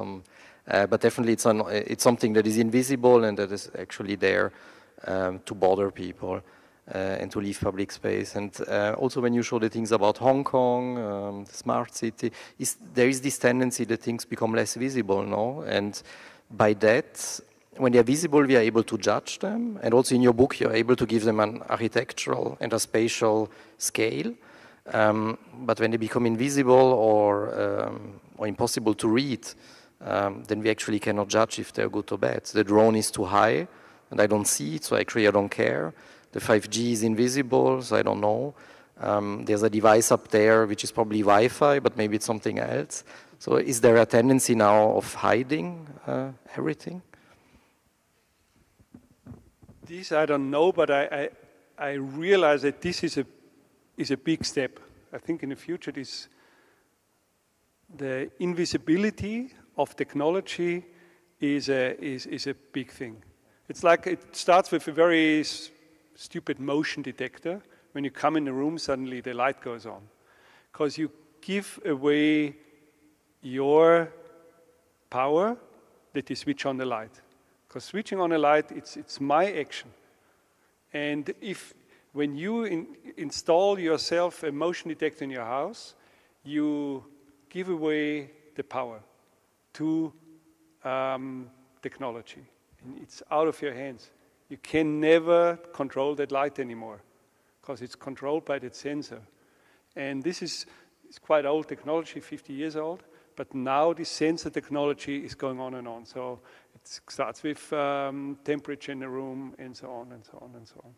But definitely it's something that is invisible and that is actually there to bother people and to leave public space. And also when you show the things about Hong Kong, the smart city, there is this tendency that things become less visible, no? And by that, when they are visible, we are able to judge them. And also in your book, you're able to give them an architectural and a spatial scale. But when they become invisible or impossible to read, then we actually cannot judge if they're good or bad. The drone is too high, and I don't see it, so I don't care. The 5G is invisible, so I don't know. There's a device up there which is probably Wi-Fi, but maybe it's something else. So is there a tendency now of hiding everything? This I don't know, but I realize that this is a big step. I think in the future the invisibility of technology is a big thing. It's like it starts with a very stupid motion detector. When you come in the room, suddenly the light goes on. Because you give away your power that you switch on the light. Because switching on a light, it's my action. And when you install yourself a motion detector in your house, you give away the power to technology. And it's out of your hands. You can never control that light anymore because it's controlled by that sensor. And it's quite old technology, 50 years old, but now this sensor technology is going on and on. So it starts with temperature in the room and so on and so on and so on.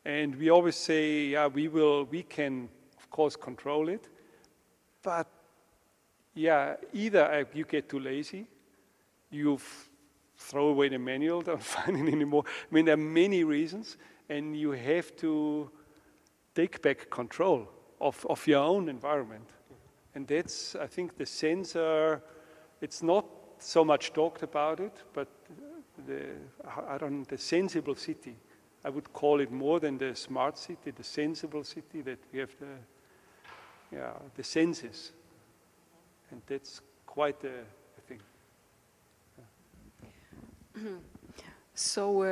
And we always say, yeah, we can, of course, control it, but yeah, either you get too lazy, you throw away the manual, don't find it anymore. I mean, there are many reasons, and you have to take back control of your own environment. And that's, I think, the sensor, it's not so much talked about it, but the sensible city, I would call it more than the smart city, the sensible city, that we have the senses. And that's quite a thing. So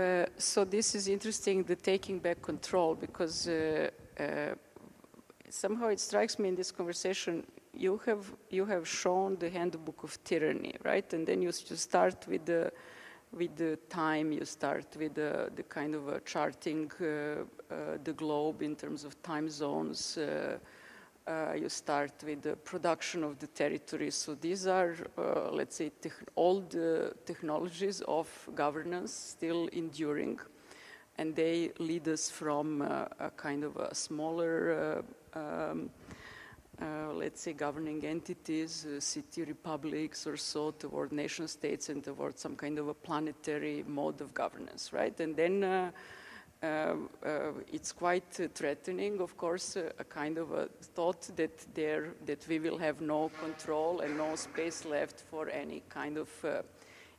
this is interesting, the taking back control, because somehow it strikes me in this conversation, you have shown the handbook of tyranny, right? And then you start with the time, you start with the kind of charting the globe in terms of time zones. You start with the production of the territory. So these are, let's say, all the technologies of governance still enduring. And they lead us from a kind of a smaller, let's say, governing entities, city republics or so, toward nation states and toward some kind of a planetary mode of governance, right? And then it's quite threatening, of course, a kind of a thought that we will have no control and no space left for any kind of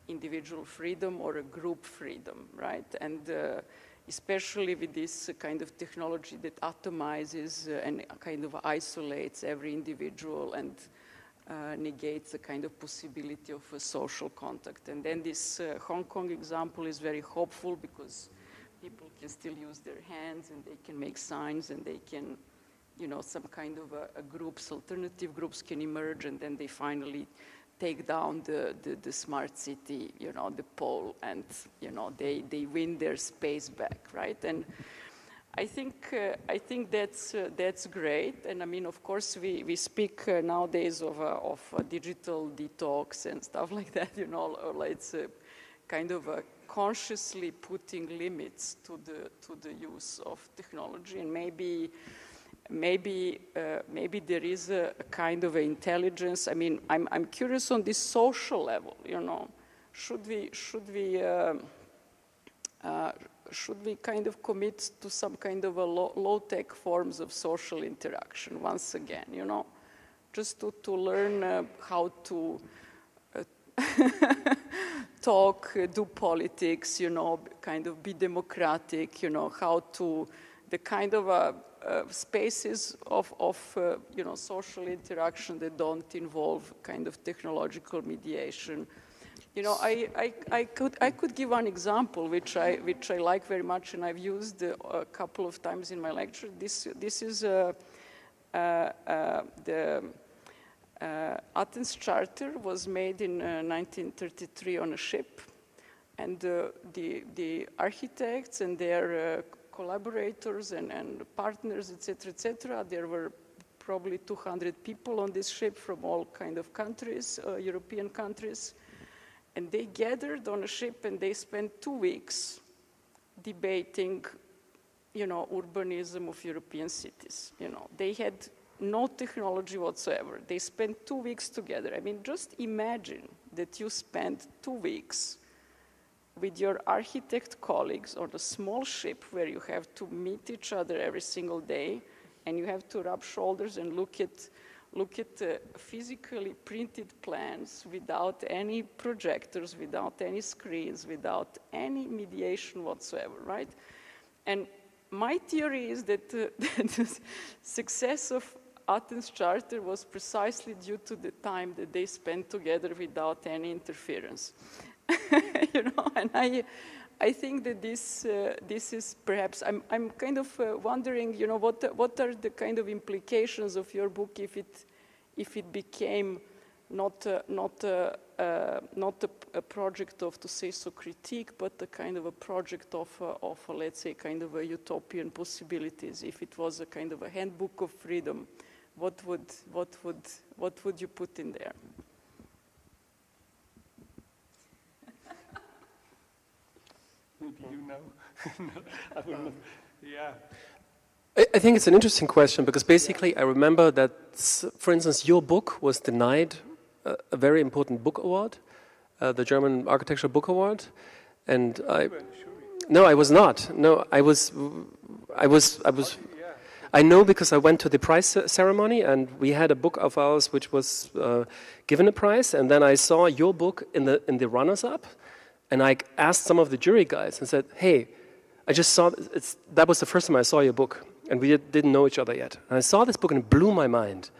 individual freedom or a group freedom, right? And especially with this kind of technology that atomizes and kind of isolates every individual and negates the kind of possibility of a social contact. And then this Hong Kong example is very hopeful because people can still use their hands and they can make signs and they can, some kind of a groups, alternative groups can emerge, and then they finally take down the smart city, the pole, and, they win their space back, right? And I think that's great. And I mean, of course, we speak nowadays of a digital detox and stuff like that, or it's kind of a consciously putting limits to the use of technology, and maybe there is a kind of intelligence. I mean, I'm curious on this social level. Should we kind of commit to some kind of a low-tech forms of social interaction once again? Just to learn how to talk, do politics, kind of be democratic, how to, the kind of spaces of social interaction that don't involve kind of technological mediation. I could give one example which I like very much, and I've used a couple of times in my lecture. This is the Athens Charter was made in 1933 on a ship, and the architects and their collaborators and partners, etc., there were probably 200 people on this ship from all kind of countries, European countries. And they gathered on a ship and they spent 2 weeks debating, urbanism of European cities. They had no technology whatsoever. They spent 2 weeks together. I mean, just imagine that you spend 2 weeks with your architect colleagues on a small ship where you have to meet each other every single day, and you have to rub shoulders and look at physically printed plans without any projectors, without any screens, without any mediation whatsoever, right? And my theory is that the success of Athens Charter was precisely due to the time that they spent together without any interference. And I think that this is perhaps, I'm kind of wondering, what are the kind of implications of your book if it became not a project of, to say so, critique, but a kind of a project of let's say, kind of a utopian possibilities. If it was a kind of a handbook of freedom, what would you put in there? Do you know? No, I don't know. Yeah. I think it's an interesting question because basically I remember that, for instance, your book was denied a very important book award, the German Architecture Book Award, and no, I was not. No, I was. I know because I went to the prize ceremony and we had a book of ours which was given a prize, and then I saw your book in the runners-up, and I asked some of the jury guys and said, "Hey, I just saw that was the first time I saw your book." And we didn't know each other yet. And I saw this book and it blew my mind.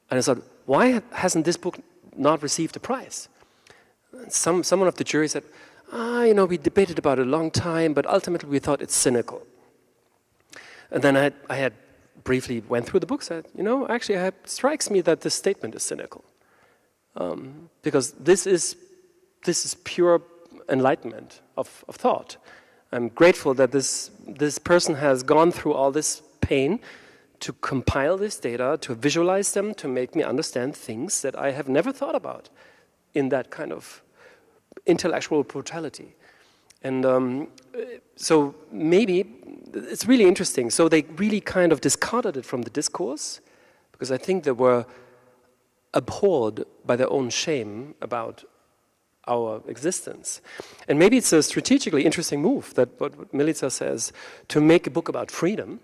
And I thought, why hasn't this book not received a prize? And someone of the jury said, we debated about it a long time, but ultimately we thought it's cynical. And then I had briefly went through the book, said, actually it strikes me that this statement is cynical. Because this is pure enlightenment of thought. I'm grateful that this person has gone through all this pain to compile this data, to visualize them, to make me understand things that I have never thought about in that kind of intellectual brutality. And so maybe it's really interesting. So they really kind of discarded it from the discourse because I think they were abhorred by their own shame about our existence. And maybe it's a strategically interesting move that what Milica says, to make a book about freedom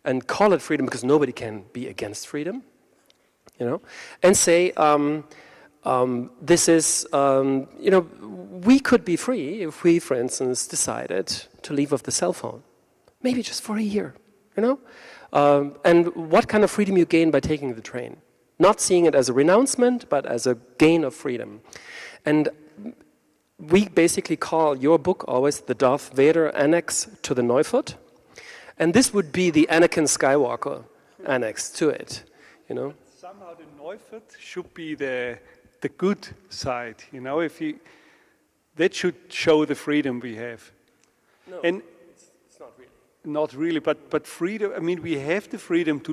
and call it freedom because nobody can be against freedom, and say, this is, we could be free if we, for instance, decided to leave off the cell phone, maybe just for a year, and what kind of freedom you gain by taking the train. Not seeing it as a renouncement, but as a gain of freedom. And we basically call your book always the Darth Vader annex to the Neufert. And this would be the Anakin Skywalker annex to it, Somehow the Neufert should be the good side, that should show the freedom we have. No, and it's not really. Not really, but freedom, we have the freedom to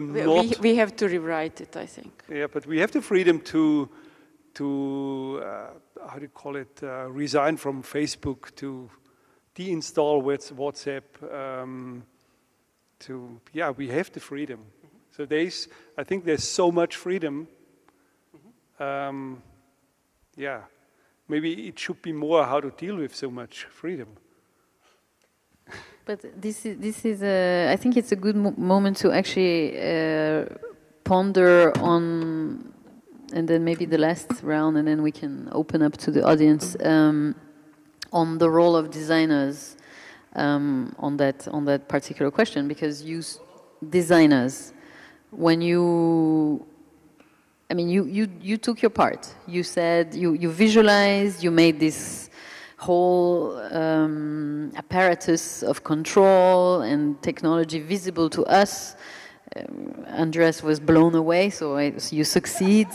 we have to rewrite it, I think. Yeah, but we have the freedom to how do you call it, resign from Facebook, to deinstall WhatsApp, we have the freedom. So I think there's so much freedom. Maybe it should be more how to deal with so much freedom. But this is I think it's a good moment to actually ponder on. And then maybe the last round, and then we can open up to the audience on the role of designers on that particular question. Because designers, when you took your part. You said you visualized, you made this whole apparatus of control and technology visible to us. Andreas was blown away, so you succeed.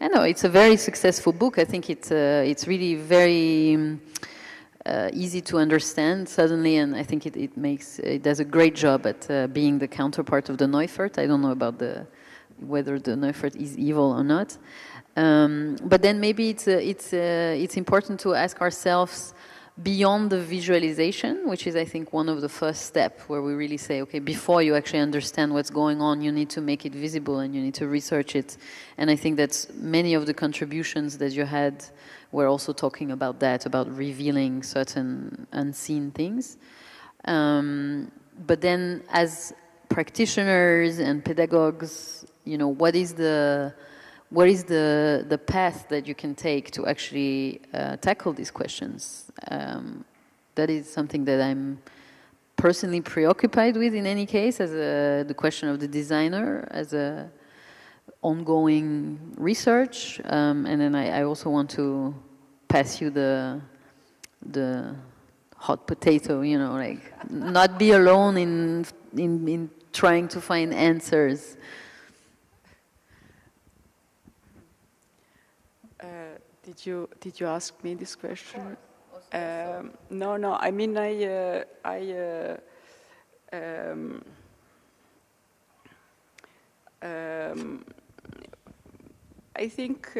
I know it's a very successful book. I think it's really very easy to understand suddenly, and I think it does a great job at being the counterpart of the Neufert. I don't know about the whether the Neufert is evil or not. But then maybe it's important to ask ourselves beyond the visualization, which is, I think, one of the first steps where we really say, okay, before you actually understand what's going on, you need to make it visible and you need to research it. And I think that many of the contributions that you had were also talking about that, about revealing certain unseen things. But then as practitioners and pedagogues, you know, what is the path that you can take to actually tackle these questions? That is something that I'm personally preoccupied with in any case, as the question of the designer, as a ongoing research. And then I also want to pass you the hot potato, you know, like not be alone in trying to find answers. Did you ask me this question? No. I mean, I think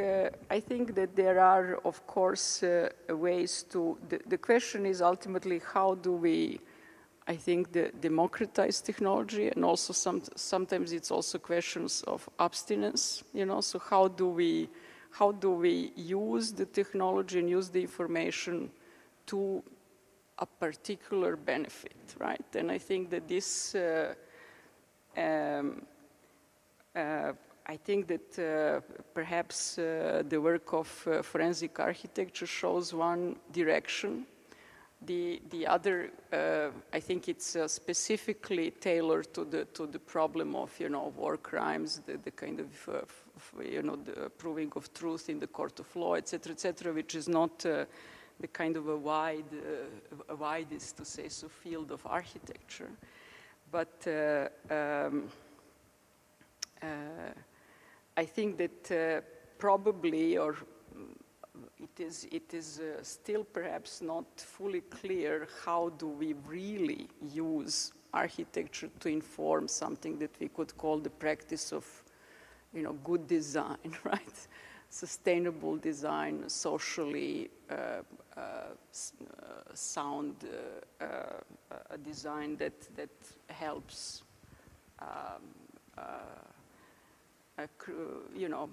that there are, of course, ways to. The question is ultimately how do we, I think, democratize technology, and also sometimes it's also questions of abstinence. You know, so how do we use the technology and use the information to a particular benefit, right? And I think that this, I think that perhaps the work of forensic architecture shows one direction. The other, I think it's specifically tailored to the problem of, you know, war crimes, the kind of, you know, the proving of truth in the court of law, etc., which is not the kind of a widest, to say so, field of architecture. But I think that probably, or it is still perhaps not fully clear how do we really use architecture to inform something that we could call the practice of, you know, good design, right? Sustainable design, socially sound design that helps, you know,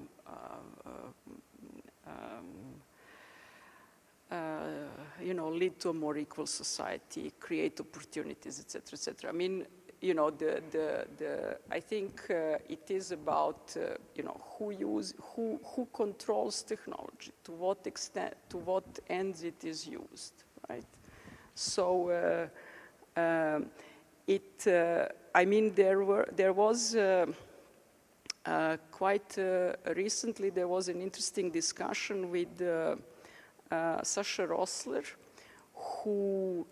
you know, lead to a more equal society, create opportunities, etc. I mean, you know, I think it is about, you know, who controls technology, to what extent, to what ends it is used, right? So I mean, there was quite recently there was an interesting discussion with Sascha Rossler, who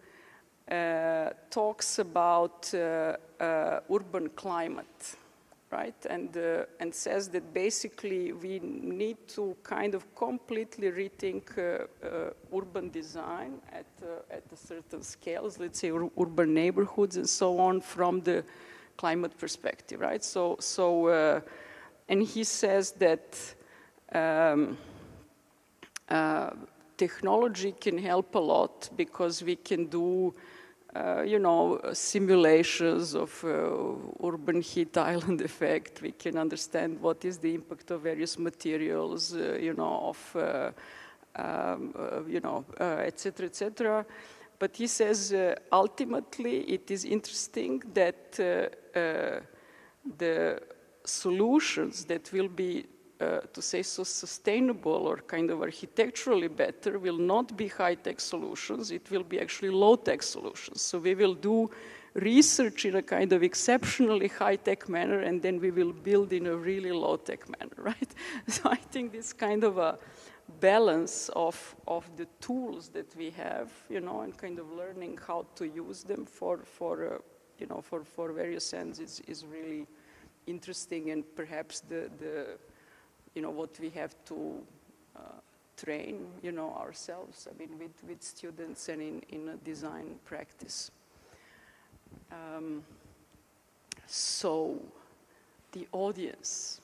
talks about urban climate, right? And says that basically we need to kind of completely rethink urban design at a certain scales, let's say urban neighborhoods and so on, from the climate perspective, right? So and he says that technology can help a lot because we can do, you know, simulations of urban heat island effect. We can understand what is the impact of various materials, you know, of, you know, etc. But he says ultimately it is interesting that the solutions that will be, to say so, sustainable or kind of architecturally better will not be high-tech solutions. It will be actually low-tech solutions. So we will do research in a kind of exceptionally high-tech manner, and then we will build in a really low-tech manner, right? So I think this kind of a balance of the tools that we have, you know, and kind of learning how to use them for you know, for various ends is really interesting, and perhaps the you know, what we have to train, you know, ourselves, I mean, with students and in a design practice. So the audience,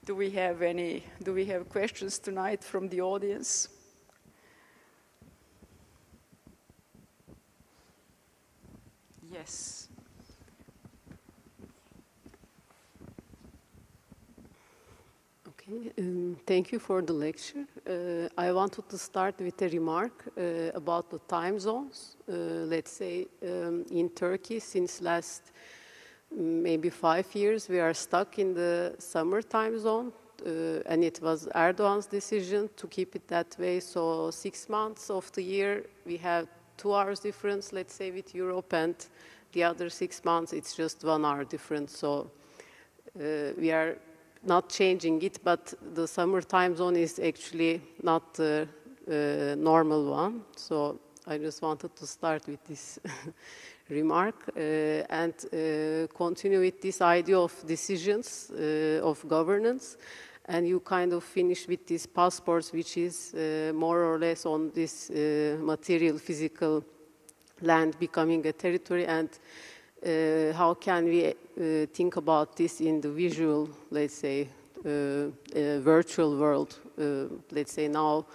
Do we have questions tonight from the audience? Yes. Okay, thank you for the lecture. I wanted to start with a remark about the time zones. Let's say in Turkey, since last maybe 5 years, we are stuck in the summer time zone, and it was Erdogan's decision to keep it that way. So 6 months of the year, we have 2 hours difference, let's say, with Europe, and the other 6 months, it's just 1 hour difference. So we are not changing it, but the summer time zone is actually not the normal one. So I just wanted to start with this remark and continue with this idea of decisions, of governance. And you kind of finish with these passports, which is more or less on this material, physical land becoming a territory, and how can we think about this in the visual, let's say, virtual world? Let's say now,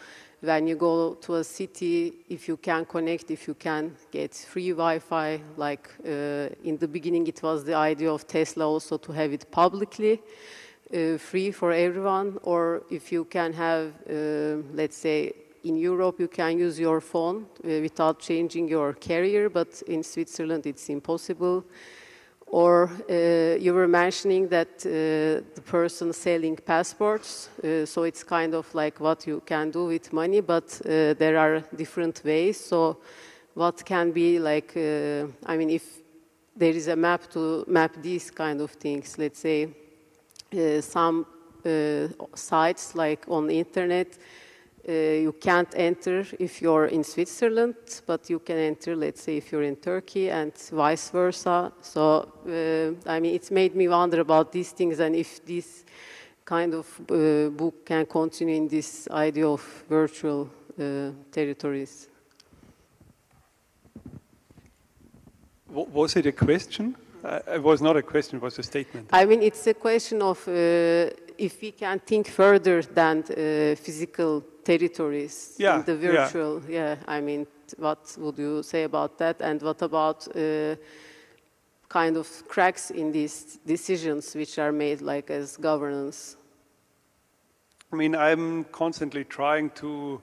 when you go to a city, if you can connect, if you can get free Wi-Fi, like in the beginning it was the idea of Tesla also to have it publicly, free for everyone, or if you can have, let's say, in Europe, you can use your phone without changing your carrier, but in Switzerland, it's impossible. Or you were mentioning that the person selling passports, so it's kind of like what you can do with money, but there are different ways. So what can be like, I mean, if there is a map to map these kind of things, let's say some sites like on the internet, you can't enter if you're in Switzerland, but you can enter, let's say, if you're in Turkey, and vice versa. So, I mean, it's made me wonder about these things, and if this kind of book can continue in this idea of virtual territories. Was it a question? It was not a question, it was a statement. I mean, it's a question of if we can think further than physical territories in the virtual. Yeah, I mean, what would you say about that? And what about kind of cracks in these decisions which are made like as governance? I mean, I'm constantly trying to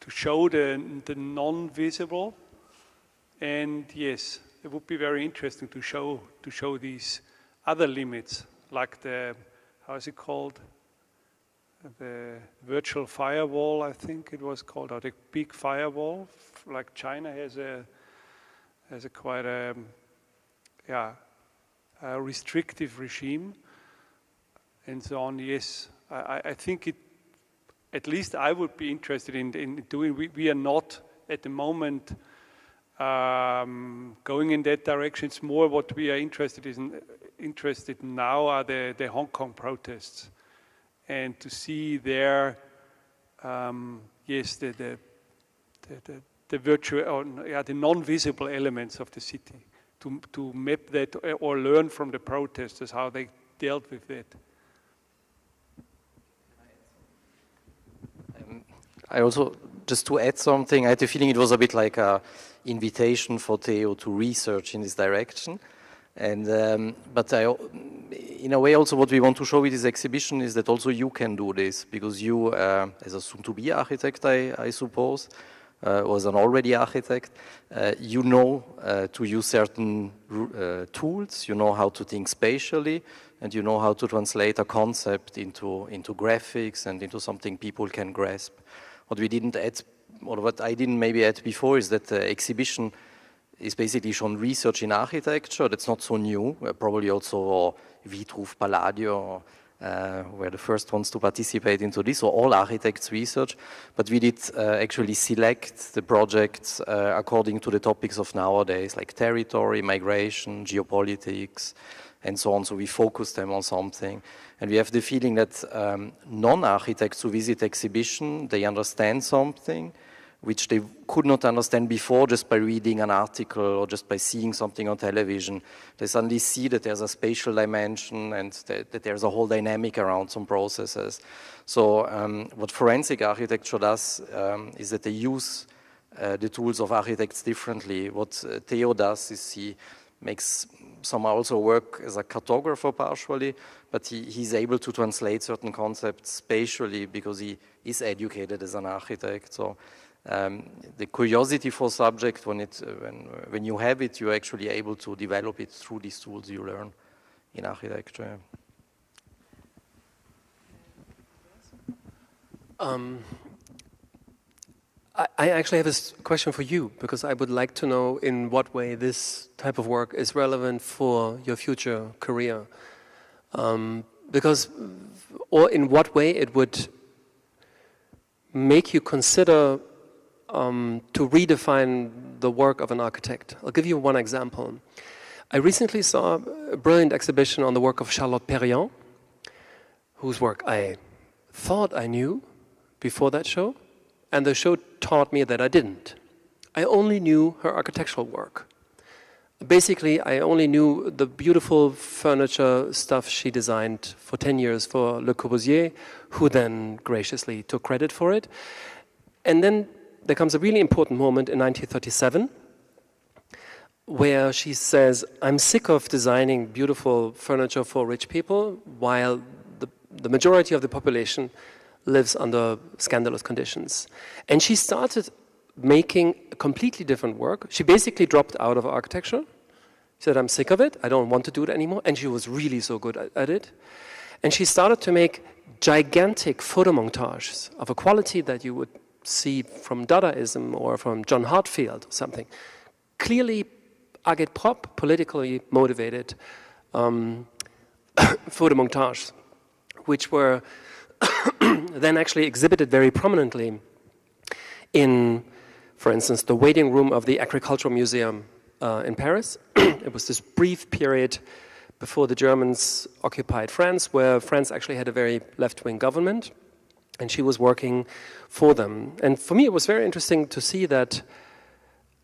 show the non-visible, and yes, it would be very interesting to show these other limits, like the, how is it called? The virtual firewall, I think it was called, or the big firewall. Like China has a quite a restrictive regime, and so on. Yes, I think it. At least I would be interested in doing. We are not at the moment going in that direction. It's more what we are interested in now are the Hong Kong protests, and to see there, yes, the virtual, or the non-visible elements of the city, to map that or learn from the protesters how they dealt with that. I also, just to add something, I had the feeling it was a bit like an invitation for Theo to research in this direction. And but in a way, also what we want to show with this exhibition is that also you can do this, because you, as a soon-to-be architect, I suppose, or as an already architect, you know to use certain tools, you know how to think spatially, and you know how to translate a concept into graphics and into something people can grasp. What we didn't add, or what I didn't maybe add before, is that the exhibition is basically shown research in architecture. That's not so new. Probably also Vitruv, Palladio were the first ones to participate into this, or all architects research. But we did actually select the projects according to the topics of nowadays, like territory, migration, geopolitics, and so on. So we focus them on something. And we have the feeling that non-architects who visit exhibition, they understand something, which they could not understand before just by reading an article or just by seeing something on television. They suddenly see that there's a spatial dimension and that there's a whole dynamic around some processes. So what forensic architecture does is that they use the tools of architects differently. What Theo does is he makes somehow also work as a cartographer partially, but he's able to translate certain concepts spatially because he is educated as an architect. So the curiosity for subject, when you have it, you're actually able to develop it through these tools you learn in architecture. I actually have a question for you, because I would like to know in what way this type of work is relevant for your future career. Or in what way it would make you consider to redefine the work of an architect. I'll give you one example. I recently saw a brilliant exhibition on the work of Charlotte Perriand, whose work I thought I knew before that show, and the show taught me that I didn't. I only knew her architectural work. Basically, I only knew the beautiful furniture stuff she designed for 10 years for Le Corbusier, who then graciously took credit for it. And then there comes a really important moment in 1937, where she says, I'm sick of designing beautiful furniture for rich people, while the majority of the population lives under scandalous conditions. And she started making a completely different work. She basically dropped out of architecture. She said, I'm sick of it, I don't want to do it anymore. And she was really so good at it. And she started to make gigantic photomontages of a quality that you would see from Dadaism or from John Hartfield or something. Clearly agit-prop, politically motivated photomontages, which were then actually exhibited very prominently in, for instance, the waiting room of the Agricultural Museum in Paris. It was this brief period before the Germans occupied France, where France actually had a very left-wing government, and she was working for them. And for me, it was very interesting to see that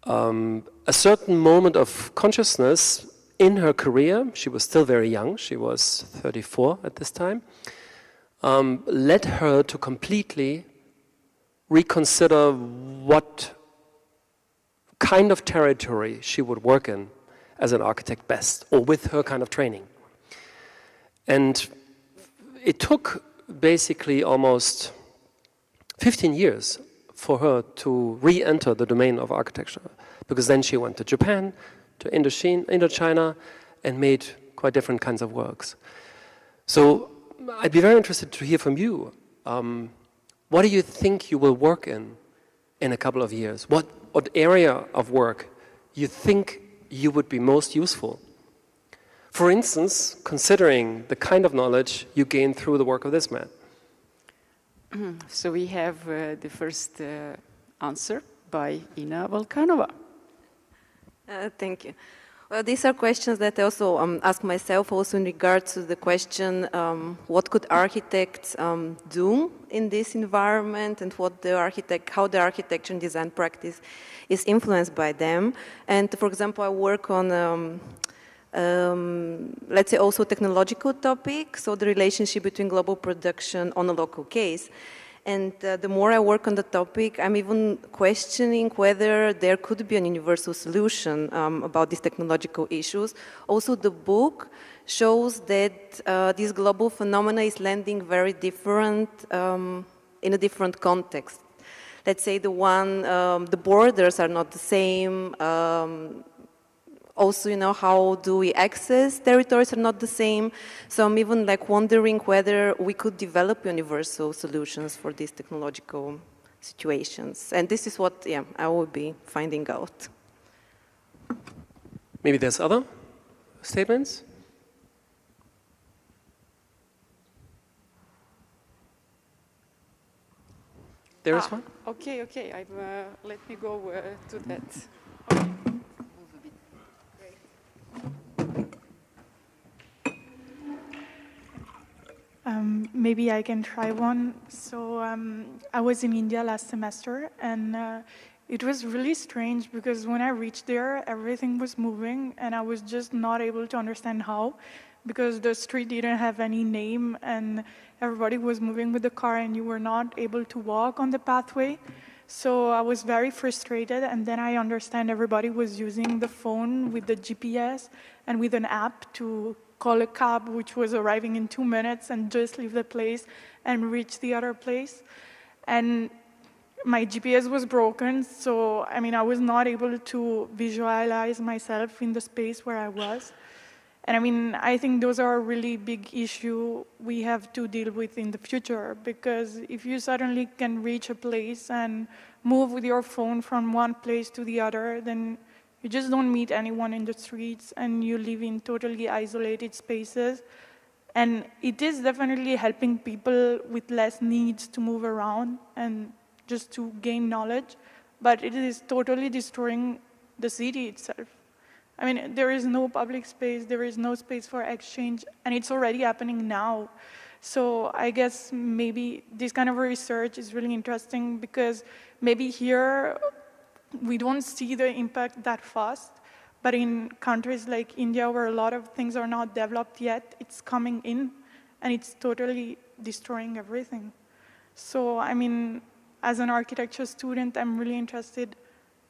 a certain moment of consciousness in her career, she was still very young, she was 34 at this time, led her to completely reconsider what kind of territory she would work in as an architect best, or with her kind of training. And it took basically almost 15 years for her to re-enter the domain of architecture, because then she went to Japan, to Indochina, and made quite different kinds of works. So I'd be very interested to hear from you. What do you think you will work in a couple of years? What area of work you think you would be most useful? For instance, considering the kind of knowledge you gain through the work of this man. So we have the first answer by Ina Volkanova. Thank you. Well, these are questions that I also ask myself, also in regards to the question, what could architects do in this environment, and how the architecture and design practice is influenced by them. And for example, I work on, let's say, also technological topics, so the relationship between global production on a local case. And the more I work on the topic, I'm even questioning whether there could be an universal solution about these technological issues. Also, the book shows that this global phenomena is landing very different in a different context. Let's say the borders are not the same. Also, how do we access territories are not the same. So I'm even wondering whether we could develop universal solutions for these technological situations. And this is what, I will be finding out. Maybe there's other statements? There is one? Okay. Let me go to that. Maybe I can try one. So I was in India last semester, and it was really strange because when I reached there, everything was moving, and I was just not able to understand how, because the street didn't have any name, and everybody was moving with the car, and you were not able to walk on the pathway. So I was very frustrated, and then I understand everybody was using the phone with the GPS and with an app to call a cab, which was arriving in 2 minutes, and just leave the place and reach the other place. And my GPS was broken, so I mean, I was not able to visualize myself in the space where I was. And I mean, I think those are a really big issue we have to deal with in the future, because if you suddenly can reach a place and move with your phone from one place to the other, then you just don't meet anyone in the streets, and you live in totally isolated spaces. And it is definitely helping people with less needs to move around and just to gain knowledge, but it is totally destroying the city itself. I mean, there is no public space, there is no space for exchange, and it's already happening now. So I guess maybe this kind of research is really interesting, because maybe here we don't see the impact that fast, but in countries like India, where a lot of things are not developed yet, it's coming in, and it's totally destroying everything. So, I mean, as an architecture student, I'm really interested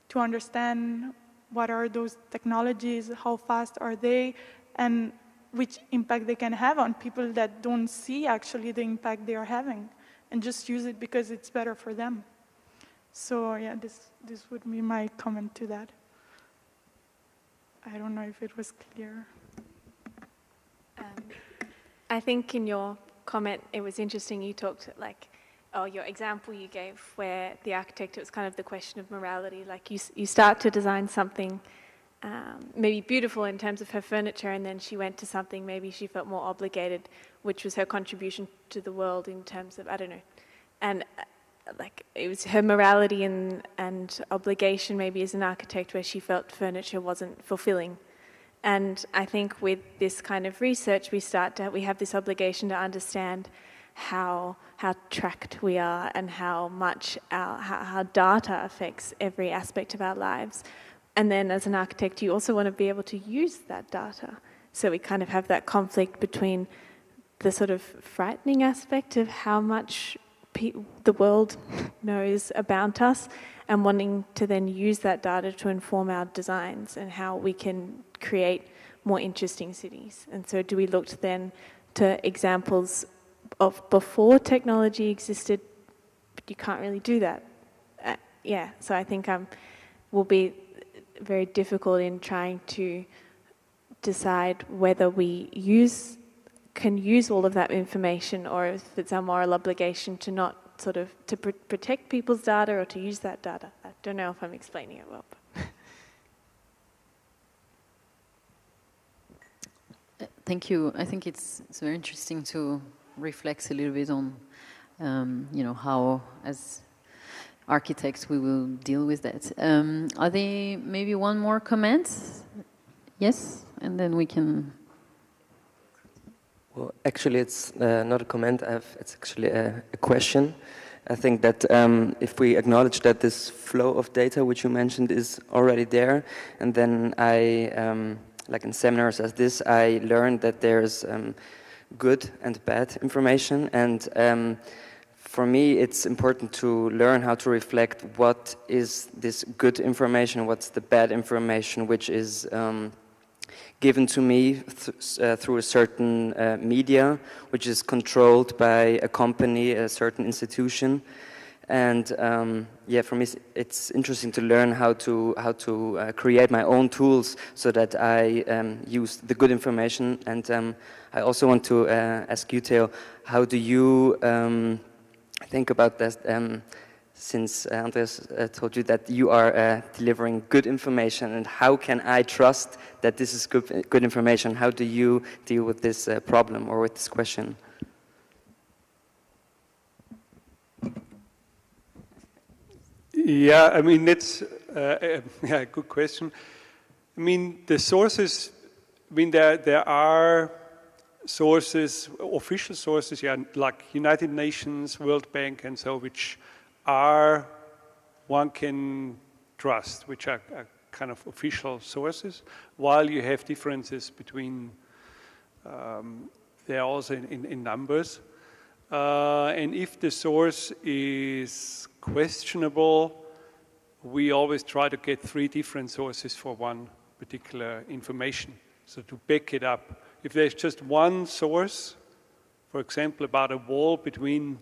to understand what are those technologies, how fast are they, and which impact they can have on people that don't see actually the impact they are having, and just use it because it's better for them. So yeah, this would be my comment to that. I don't know if it was clear. I think in your comment, it was interesting, you talked your example you gave where the architect, it was kind of the question of morality, like you start to design something maybe beautiful in terms of her furniture, and then she went to something maybe she felt more obligated, which was her contribution to the world in terms of, I don't know, and it was her morality and obligation maybe as an architect, where she felt furniture wasn't fulfilling. And I think with this kind of research, we have this obligation to understand how tracked we are, and how much how data affects every aspect of our lives. And then as an architect, you also want to be able to use that data. So we kind of have that conflict between the sort of frightening aspect of how much the world knows about us, and wanting to then use that data to inform our designs and how we can create more interesting cities. And so do we look then to examples of before technology existed, but you can't really do that? So I think will be very difficult in trying to decide whether we can use all of that information, or if it's our moral obligation to not sort of to protect people's data or to use that data. I don't know if I'm explaining it well. Thank you. I think it's very interesting to reflect a little bit on, how as architects we will deal with that. Are there maybe one more comment? Yes, and then we can. Well, actually, it's not a comment. It's actually a question. I think that if we acknowledge that this flow of data, which you mentioned, is already there, and then like in seminars as this, I learned that there's good and bad information, and for me, it's important to learn how to reflect what is this good information, what's the bad information, which is given to me through a certain media, which is controlled by a company, a certain institution. And for me, it's interesting to learn how to create my own tools so that I use the good information. And I also want to ask you, Theo, how do you think about that? Since Andreas told you that you are delivering good information, and how can I trust that this is good information? How do you deal with this problem or with this question? Yeah, I mean, that's a good question. I mean, the sources, I mean, there are sources, official sources, yeah, like United Nations, World Bank, and so, which are one can trust, which are kind of official sources, while you have differences between, they are also in numbers. And if the source is questionable, we always try to get 3 different sources for one particular information, so to back it up. If there's just one source, for example, about a wall between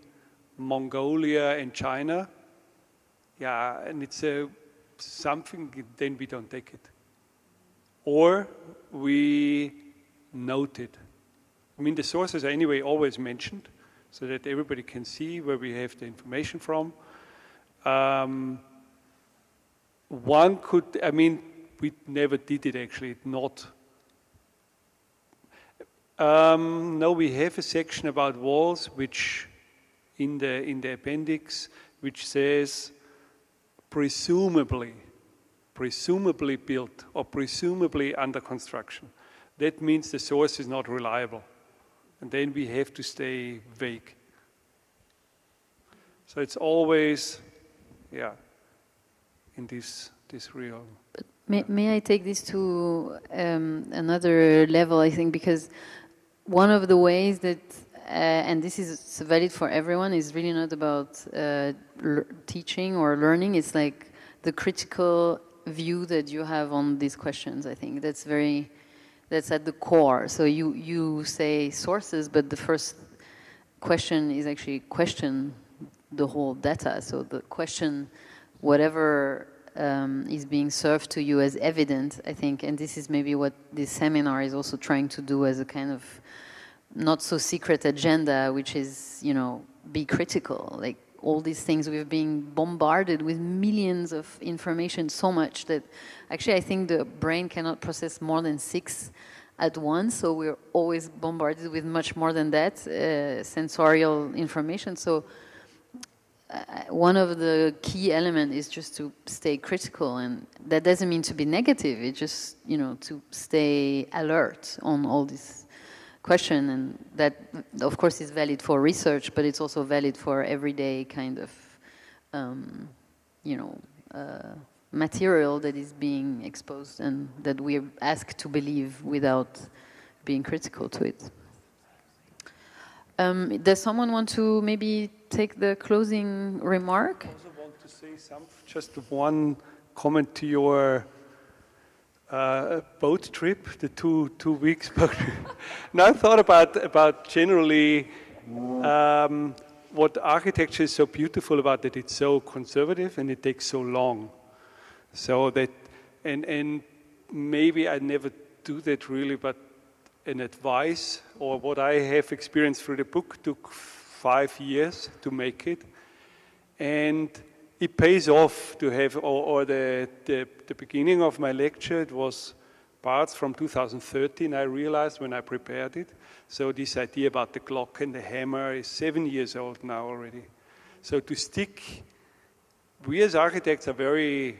Mongolia and China, yeah, and it's something, then we don't take it. Or we note it. I mean, the sources are anyway always mentioned, so that everybody can see where we have the information from. One could, I mean, we never did it actually, not. No, we have a section about walls, which in the appendix, which says presumably built or presumably under construction. That means the source is not reliable, and then we have to stay vague. So it's always, yeah, in this realm. But may I take this to another level, I think, because one of the ways that, and this is valid for everyone, is really not about teaching or learning. It's like the critical view that you have on these questions. I think that's at the core. So you say sources, but the first question is actually question the whole data. So the question, whatever is being served to you as evident, I think, and this is maybe what this seminar is also trying to do as a kind of not so secret agenda, which is, you know, be critical. Like all these things, we've been bombarded with millions of information so much that actually I think the brain cannot process more than 6 at once, so we're always bombarded with much more than that, sensorial information. So one of the key elements is just to stay critical, and that doesn't mean to be negative. It's just, you know, to stay alert on all this question, and that, of course, is valid for research, but it's also valid for everyday kind of, you know, material that is being exposed and that we are asked to believe without being critical to it. Does someone want to maybe take the closing remark? I also want to say just one comment to your boat trip, the two weeks boat trip. Now I thought about generally what architecture is so beautiful about, that it's so conservative and it takes so long. So that, and maybe I never do that really, but an advice or what I have experienced through the book took 5 years to make it, and it pays off to have, or the beginning of my lecture, it was parts from 2013, I realized when I prepared it. So this idea about the clock and the hammer is 7 years old now already. So to stick, we as architects are very,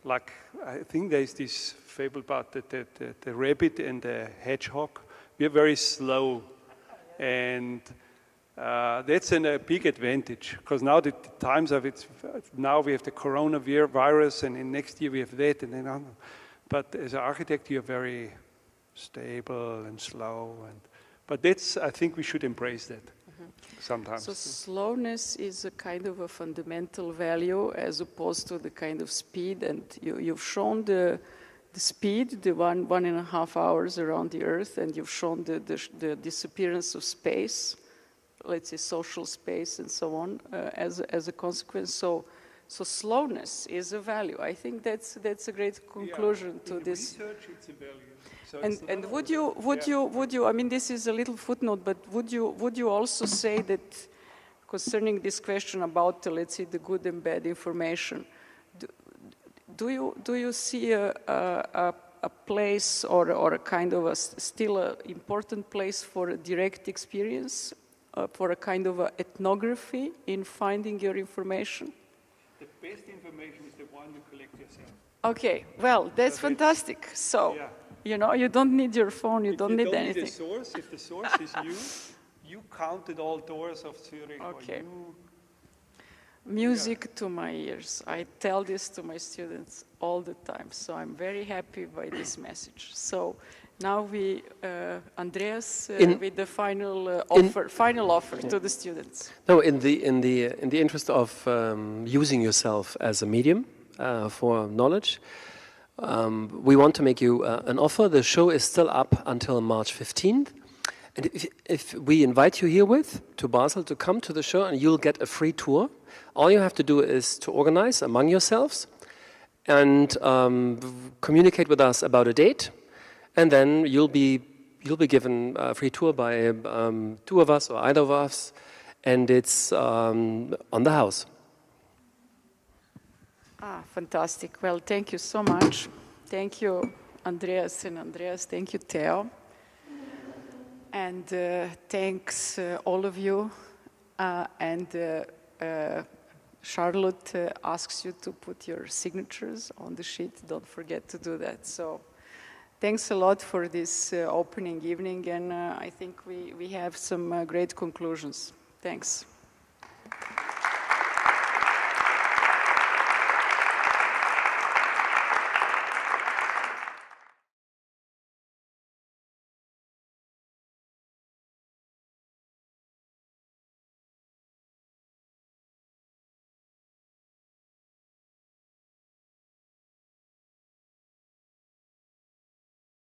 like, I think there's this fable about the rabbit and the hedgehog. We are very slow, and that's a big advantage, because now the times of it, now we have the coronavirus, and in next year we have that, and then on. But as an architect, you're very stable and slow, but that's, I think we should embrace that sometimes. So slowness is a kind of a fundamental value as opposed to the kind of speed, and you've shown the speed, the 1.5 hours around the Earth, and you've shown the disappearance of space, let's say social space and so on, as a consequence. So slowness is a value. I think that's a great conclusion to this. Research, it's a value. So and would you? I mean, this is a little footnote, but would you also say that concerning this question about, let's say, the good and bad information, do you see a place or a kind of still an important place for a direct experience, for a kind of a ethnography in finding your information? The best information is the one you collect yourself. Okay, well, that's fantastic. So, You know, you don't need your phone, you don't need anything. If the source is you counted all doors of Zurich. Okay. Music to my ears. I tell this to my students all the time, so I'm very happy by this message. So now we, Andreas, with the final offer to the students. No, in the interest of using yourself as a medium for knowledge, we want to make you an offer. The show is still up until March 15th. And if we invite you herewith to Basel to come to the show, and you'll get a free tour. All you have to do is to organize among yourselves and communicate with us about a date, and then you'll be given a free tour by two of us or either of us, and it's on the house. Ah, fantastic. Well, thank you so much. Thank you, Andreas and Andreas. Thank you, Theo. And thanks all of you. Charlotte asks you to put your signatures on the sheet. Don't forget to do that. So thanks a lot for this opening evening, and I think we have some great conclusions. Thanks.